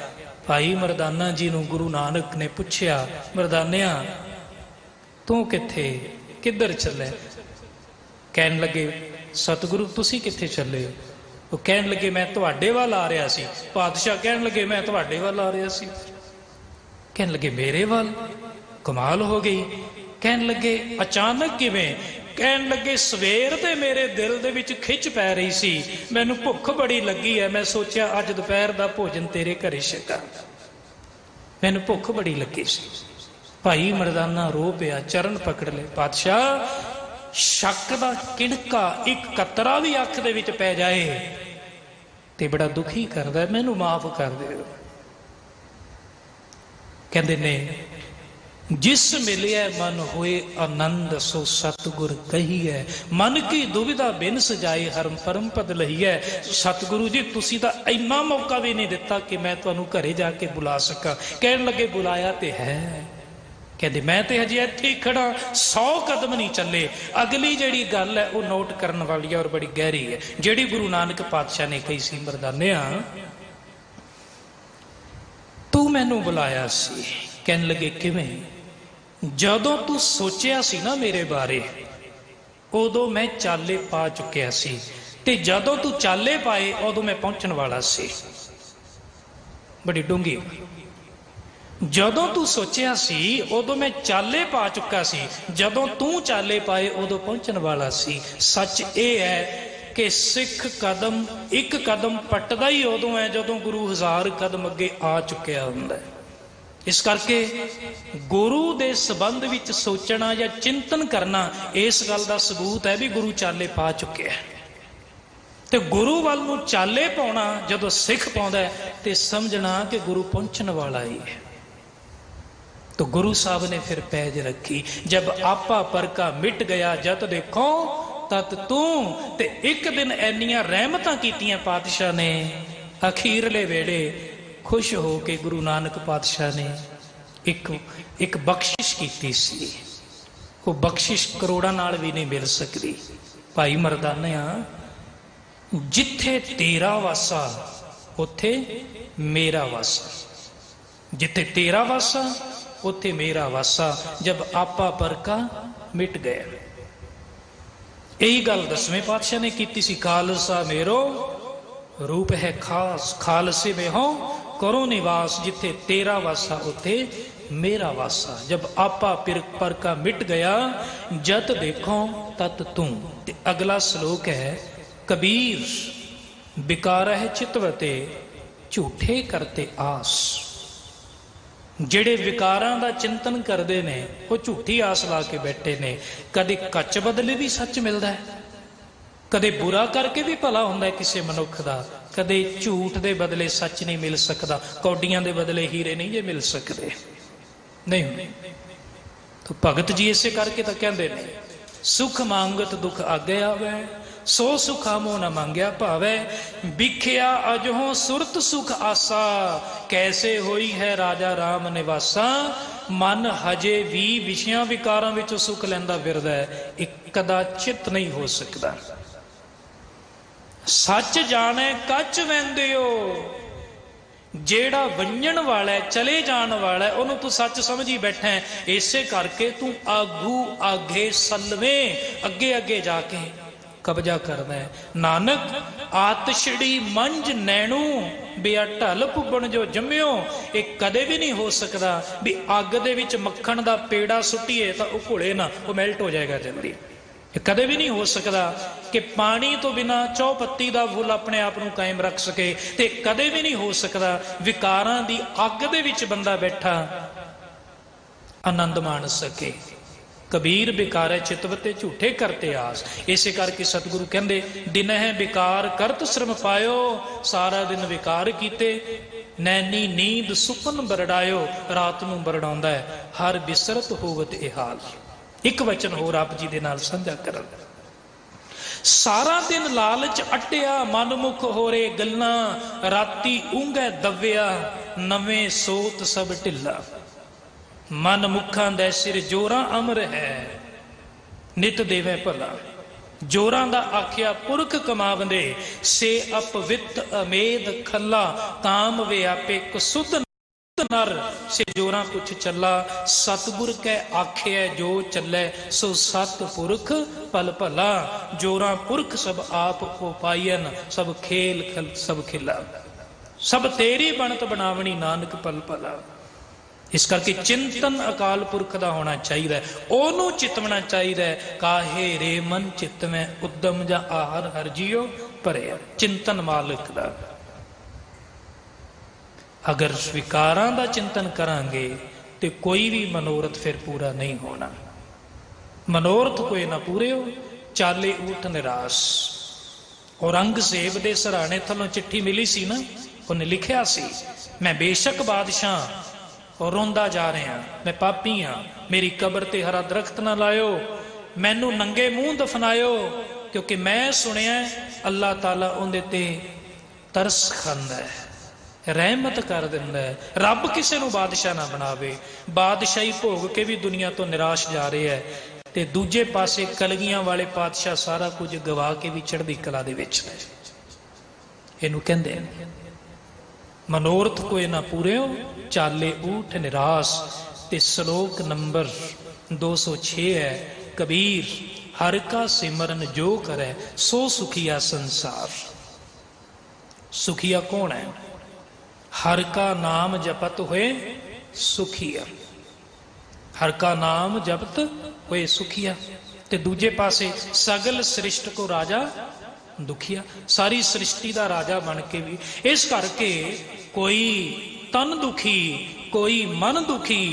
ਭਾਈ ਮਰਦਾਨਾ ਜੀ ਨੂੰ ਗੁਰੂ ਨਾਨਕ ਨੇ ਪੁੱਛਿਆ, ਮਰਦਾਨਿਆ ਤੂੰ ਕਿੱਧਰ ਚੱਲੇ? ਕਹਿਣ ਲੱਗੇ, ਸਤਿਗੁਰੂ ਤੁਸੀਂ ਕਿੱਥੇ ਚੱਲੇ ਹੋ? ਉਹ ਕਹਿਣ ਲੱਗੇ, ਮੈਂ ਤੁਹਾਡੇ ਵੱਲ ਆ ਰਿਹਾ ਸੀ। ਪਾਤਸ਼ਾਹ ਕਹਿਣ ਲੱਗੇ, ਮੈਂ ਤੁਹਾਡੇ ਵੱਲ ਆ ਰਿਹਾ ਸੀ। ਕਹਿਣ ਲੱਗੇ, ਮੇਰੇ ਵੱਲ? ਕਮਾਲ ਹੋ ਗਈ। ਕਹਿਣ ਲੱਗੇ, ਅਚਾਨਕ ਕਿਵੇਂ? ਕਹਿਣ ਲੱਗੇ, ਸਵੇਰ ਦੇ ਮੇਰੇ ਦਿਲ ਦੇ ਵਿੱਚ ਖਿੱਚ ਪੈ ਰਹੀ ਸੀ, ਮੈਨੂੰ ਭੁੱਖ ਬੜੀ ਲੱਗੀ ਹੈ, ਮੈਂ ਸੋਚਿਆ ਅੱਜ ਦੁਪਹਿਰ ਦਾ ਭੋਜਨ ਤੇਰੇ ਘਰੇ ਛਕਾਂ, ਮੈਨੂੰ ਭੁੱਖ ਬੜੀ ਲੱਗੀ ਸੀ। ਭਾਈ ਮਰਦਾਨਾ ਰੋ ਪਿਆ, ਚਰਨ ਪਕੜ ਲਏ। ਪਾਤਸ਼ਾਹ, ਸ਼ੱਕ ਦਾ ਕਿਣਕਾ, ਇੱਕ ਕਤਰਾ ਵੀ ਅੱਖ ਦੇ ਵਿੱਚ ਪੈ ਜਾਏ ਤੇ ਬੜਾ ਦੁਖੀ ਕਰਦਾ, ਮੈਨੂੰ ਮਾਫ ਕਰ ਦਿਓ। ਕਹਿੰਦੇ ਨੇ, ਜਿਸ ਮਿਲਿਆ ਮਨ ਹੋਏ ਆਨੰਦ, ਸੋ ਸਤਿਗੁਰ ਕਹੀਐ, ਮਨ ਕੀ ਦੁਵਿਧਾ ਬਿਨ ਸਜਾਏ, ਹਰਮ ਪਰਮ ਪਦ ਲਹੀਐ। ਸਤਿਗੁਰੂ ਜੀ ਤੁਸੀਂ ਤਾਂ ਇੰਨਾ ਮੌਕਾ ਵੀ ਨਹੀਂ ਦਿੱਤਾ ਕਿ ਮੈਂ ਤੁਹਾਨੂੰ ਘਰੇ ਜਾ ਕੇ ਬੁਲਾ ਸਕਾਂ। ਕਹਿਣ ਲੱਗੇ, ਬੁਲਾਇਆ ਤੇ ਹੈ। ਕਹਿੰਦੇ, ਮੈਂ ਤੇ ਹਜੇ ਇੱਥੇ ਹੀ ਖੜਾ, 100 ਕਦਮ ਨਹੀਂ ਚੱਲੇ। ਅਗਲੀ ਜਿਹੜੀ ਗੱਲ ਹੈ ਉਹ ਨੋਟ ਕਰਨ ਵਾਲੀ ਹੈ ਔਰ ਬੜੀ ਗਹਿਰੀ ਹੈ, ਜਿਹੜੀ ਗੁਰੂ ਨਾਨਕ ਪਾਤਸ਼ਾਹ ਨੇ ਕਹੀ ਸੀ, ਮਰਦਾਨਿਆ ਤੂੰ ਮੈਨੂੰ ਬੁਲਾਇਆ ਸੀ। ਕਹਿਣ ਲੱਗੇ, ਕਿਵੇਂ? ਜਦੋਂ ਤੂੰ ਸੋਚਿਆ ਸੀ ਨਾ ਮੇਰੇ ਬਾਰੇ, ਉਦੋਂ ਮੈਂ ਚਾਲੇ ਪਾ ਚੁੱਕਿਆ ਸੀ, ਤੇ ਜਦੋਂ ਤੂੰ ਚਾਲੇ ਪਾਏ ਉਦੋਂ ਮੈਂ ਪਹੁੰਚਣ ਵਾਲਾ ਸੀ। ਬੜੀ ਡੂੰਘੀ। ਜਦੋਂ ਤੂੰ ਸੋਚਿਆ ਸੀ ਉਦੋਂ ਮੈਂ ਚਾਲੇ ਪਾ ਚੁੱਕਾ ਸੀ, ਜਦੋਂ ਤੂੰ ਚਾਲੇ ਪਾਏ ਉਦੋਂ ਪਹੁੰਚਣ ਵਾਲਾ ਸੀ। ਸੱਚ ਇਹ ਹੈ ਕਿ ਸਿੱਖ ਇੱਕ ਕਦਮ ਪੱਟਦਾ ਹੀ ਉਦੋਂ ਹੈ ਜਦੋਂ ਗੁਰੂ 1000 ਕਦਮ ਅੱਗੇ ਆ ਚੁੱਕਿਆ ਹੁੰਦਾ। ਇਸ ਕਰਕੇ ਗੁਰੂ ਦੇ ਸੰਬੰਧ ਵਿੱਚ ਸੋਚਣਾ ਜਾਂ ਚਿੰਤਨ ਕਰਨਾ ਇਸ ਗੱਲ ਦਾ ਸਬੂਤ ਹੈ ਵੀ ਗੁਰੂ ਚਾਲੇ ਪਾ ਚੁੱਕਿਆ। ਤੇ ਗੁਰੂ ਵੱਲ ਨੂੰ ਚਾਲੇ ਪਾਉਣਾ ਜਦੋਂ ਸਿੱਖ ਪਾਉਂਦਾ ਤੇ ਸਮਝਣਾ ਕਿ ਗੁਰੂ ਪਹੁੰਚਣ ਵਾਲਾ ਹੀ ਹੈ। तो गुरु साहब ने फिर पैज रखी, जब आपा पर का मिट गया जत देखो तत तू। ते एक दिन ऐनियां रहमतां कीतियां पातशाह ने, अखीरले वेड़े खुश हो के गुरु नानक पातशाह ने एक बख्शिश कीती सी। वो बख्शिश करोड़ां नाल भी नहीं मिल सकती। भाई मरदानिया, जिथे तेरा वासा उथे मेरा वासा, जिथे तेरा वासा उथे मेरा वासा, जब आपा पर का मिट गया। यही गल 10वें पातशाह ने की सी, खालसा मेरो रूप है खास, खालसे में हो करो निवास, जिथे तेरा वासा उथे मेरा वासा, जब आपा पर का मिट गया जत देखो तत तू। अगला श्लोक है, कबीर बिकार है चितवते झूठे करते आस। ਜਿਹੜੇ ਵਿਕਾਰਾਂ ਦਾ ਚਿੰਤਨ ਕਰਦੇ ਨੇ ਉਹ ਝੂਠੀ ਆਸ ਲਾ ਕੇ ਬੈਠੇ ਨੇ। ਕਦੇ ਕੱਚ ਬਦਲੇ ਵੀ ਸੱਚ ਮਿਲਦਾ ਹੈ, ਕਦੇ ਬੁਰਾ ਕਰਕੇ ਵੀ ਭਲਾ ਹੁੰਦਾ ਕਿਸੇ ਮਨੁੱਖ ਦਾ, ਕਦੇ ਝੂਠ ਦੇ ਬਦਲੇ ਸੱਚ ਨਹੀਂ ਮਿਲ ਸਕਦਾ, ਕੌਡੀਆਂ ਦੇ ਬਦਲੇ ਹੀਰੇ ਨਹੀਂ ਜੇ ਮਿਲ ਸਕਦੇ, ਨਹੀਂ ਹੁੰਦੇ। ਤਾਂ ਭਗਤ ਜੀ ਇਸੇ ਕਰਕੇ ਤਾਂ ਕਹਿੰਦੇ ਨੇ, ਸੁਖ ਮੰਗਤ ਦੁਖ ਆਗੇ ਆਵੇ, सो सुखामो न मांग्या भावे, बिख्या अजहो सुरत सुख आसा, कैसे होई है राजा राम निवासा। मन हजे भी विषयां विकारां विचों सुख लैंदा फिरदा है, एक कदाचित नहीं हो सकता। सच जाने कच वैंदियो, ਜਿਹੜਾ ਵੰਜਣ ਵਾਲਾ ਹੈ, ਚਲੇ ਜਾਣ ਵਾਲਾ ਹੈ, ਉਹਨੂੰ ਤੂੰ ਸੱਚ ਸਮਝੀ ਬੈਠਾ ਹੈ। ਇਸੇ ਕਰਕੇ ਤੂੰ ਆਗੂ ਆਗੇ ਸਲਵੇਂ, ਅੱਗੇ ਅੱਗੇ ਜਾ ਕੇ ਕਬਜ਼ਾ ਕਰਦਾ ਹੈ। ਨਾਨਕ ਆਤਸ਼ੜੀ ਮੰਝ ਨੈਣੂ, ਬਿਆ ਢਲ ਪੁੱਬਣ ਜੋ ਜੰਮਿਓ। ਇਹ ਕਦੇ ਵੀ ਨਹੀਂ ਹੋ ਸਕਦਾ ਵੀ ਅੱਗ ਦੇ ਵਿੱਚ ਮੱਖਣ ਦਾ ਪੇੜਾ ਸੁੱਟੀਏ ਤਾਂ ਉਹ ਘੁਲੇ ਨਾ, ਉਹ ਮੈਲਟ ਹੋ ਜਾਏਗਾ ਜਲਦੀ। ਇਹ ਕਦੇ ਵੀ ਨਹੀਂ ਹੋ ਸਕਦਾ ਕਿ ਪਾਣੀ ਤੋਂ ਬਿਨਾਂ ਚੌਪੱਤੀ ਦਾ ਫੁੱਲ ਆਪਣੇ ਆਪ ਨੂੰ ਕਾਇਮ ਰੱਖ ਸਕੇ, ਤੇ ਕਦੇ ਵੀ ਨਹੀਂ ਹੋ ਸਕਦਾ ਵਿਕਾਰਾਂ ਦੀ ਅੱਗ ਦੇ ਵਿੱਚ ਬੰਦਾ ਬੈਠਾ ਆਨੰਦ ਮਾਣ ਸਕੇ। कबीर बिकार है चितवते झूठे करते आस। इसे करके सतगुरु कहते, दिन है बिकार करत श्रम पायो, सारा दिन विकार कीते, नैनी नींद सुपन बरड़ायो। रात नूं बरड़ाउंदा है, हर बिसरत होवत ए हाल। एक वचन होर आप जी दे नाल साझा करन, सारा दिन लालच अट्टिया, मनमुख होरे गल्लां, राती ऊंघे दव्या, नवें सोत सब ढिला। मन मुखां दे सिर जोरां अमर है, नित देवे भला। जोरां दा आखिया पुरख कमावंदे, से अपवित अमेद खला, काम वे आपे कसुद नर से जोरा कुछ चला, सतगुर कै आखिया जो चलै, सो सत पुरख पल भला। जोरा पुरख सब आप उपायन, सब खेल सब खिला। सब तेरी बनत बनावनी नानक पल भला। इस करके चिंतन अकाल पुरख का होना चाहिए, ओनू चितवना चाहिए। काहे रे मन चित में उद्दम जा आहार हर जियो भरे। चिंतन मालिक का। अगर विकारां दा चिंतन करांगे तो कोई भी मनोरथ फिर पूरा नहीं होना। मनोरथ कोई ना पूरे हो, चाले ऊठ निराश। औरंगजेब दे सराणे थलों चिट्ठी मिली सी ना, उन्हें लिखिया सी, मैं बेशक बादशाह और रोंदा जा रहा, मैं पापी हाँ, मेरी कबर ते हरा दरख्त ना लायो, मैनू नंगे मूंह दफनायो, क्योंकि मैं सुनिया अल्लाह ताला उहदे ते तरस खांदा है, रहमत कर दिंदा है। रब किसी नू बादशाह ना बनावे। बादशाही भोग के भी दुनिया तो निराश जा रहे है, ते दूजे पासे कलगियां वाले पातशाह सारा कुछ गवा के भी चढ़दी कला दे विच ने। इहनू कहंदे मनोरथ कोई ना पूरे हो, चाले ऊठ निराश। ते श्लोक नंबर 206 है, कबीर हर का सिमरन जो करे सो सुखिया संसार। सुखिया कौन है? हर का नाम जपत हुए सुखिया। हर का नाम जपत हुए सुखिया। ते दूजे पासे सगल सृष्ट को राजा दुखिया। सारी सृष्टि का राजा बन के भी इस करके कोई तन दुखी, कोई मन दुखी,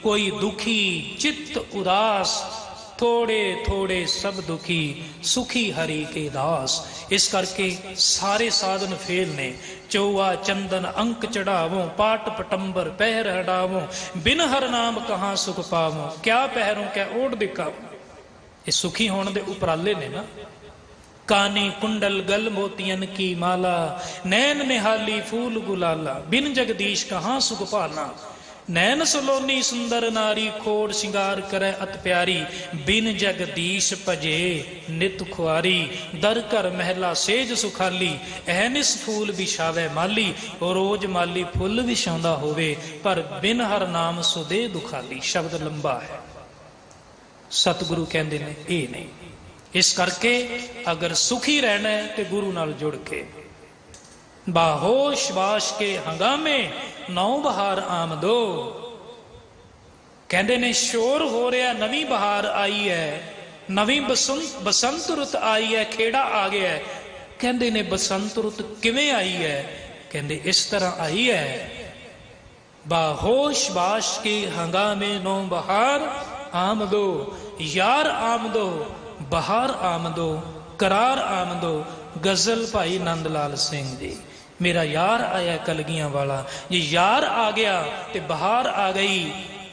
कोई दुखी चित्त उदास, थोड़े थोड़े सब दुखी, सुखी हरि के दास। इस करके सारे साधन फेल ने। चौआ चंदन अंक चढ़ावो, पाट पटंबर पहर हटावो, बिन हर नाम कहाँ सुख पावो, क्या पहरों क्या ओढ़ दिखावो। ये सुखी होने दे उपराले ने ना। कानी कुंडल गल मोतियन की माला, नैन निहाली फूल गुलाला, बिन जगदीश कहाँ सुख पाला। नैन सलोनी सुंदर नारी, खोड़ सिंगार करे अत प्यारी, बिन जगदीश भजे नित खुआरी। दर कर महला सेज सुखाली, एहनिस फूल बिछावे माली, रोज माली फुल बिछाउंदा होवे, पर बिन हर नाम सुदे दुखाली। शब्द लंबा है, सतगुरु कहंदे ने ये नहीं। इस करके अगर सुखी रहना है तो गुरु नाल जुड़ के। बाहोश बाश के हंगामे नौ बहार आमदो। कहते ने शोर हो रहा, नवी बहार आई है, नवी बसंत रुत आई है, खेड़ा आ गया है। कहते ने बसंत रुत किवें आई है? कहते इस तरह आई है, बाहोश बाश के हंगामे नौ बहार आमदो। यार आमदो, बहार आमदो, करार आमदो। गजल भाई नंद लाल सिंह जी। मेरा यार आया कलगियां वाला, ये यार आ गया ते बहार आ गई,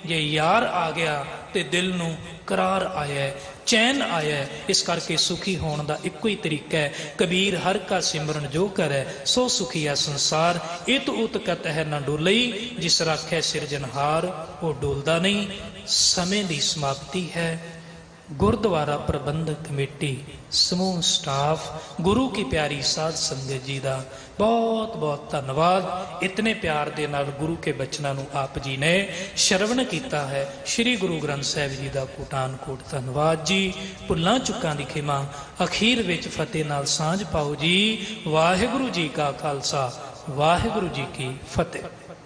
ये यार आ गया ते दिल नू करार आया, चैन आया। इस करके सुखी होने का इको ही तरीका है, कबीर हर का सिमरन जो करे सो सुखी है संसार। इत उत कत है ना डोलई, जिस राखे सिरजनहार वो डोलदा नहीं। समय की समाप्ति है। गुरुद्वारा प्रबंधक कमेटी, समूह स्टाफ, गुरु की प्यारी साध संगत जी का बहुत बहुत धन्यवाद। इतने प्यार दे नाल गुरु के बचनों को आप जी ने श्रवण किया है। श्री गुरु ग्रंथ साहिब जी का कोटान कोट धन्यवाद जी। भुल्लां चुकां दी खिमा। अखीर विच फतेह नाल सांझ पाओ जी। वाहिगुरु जी का खालसा, वाहिगुरु जी की फतेह।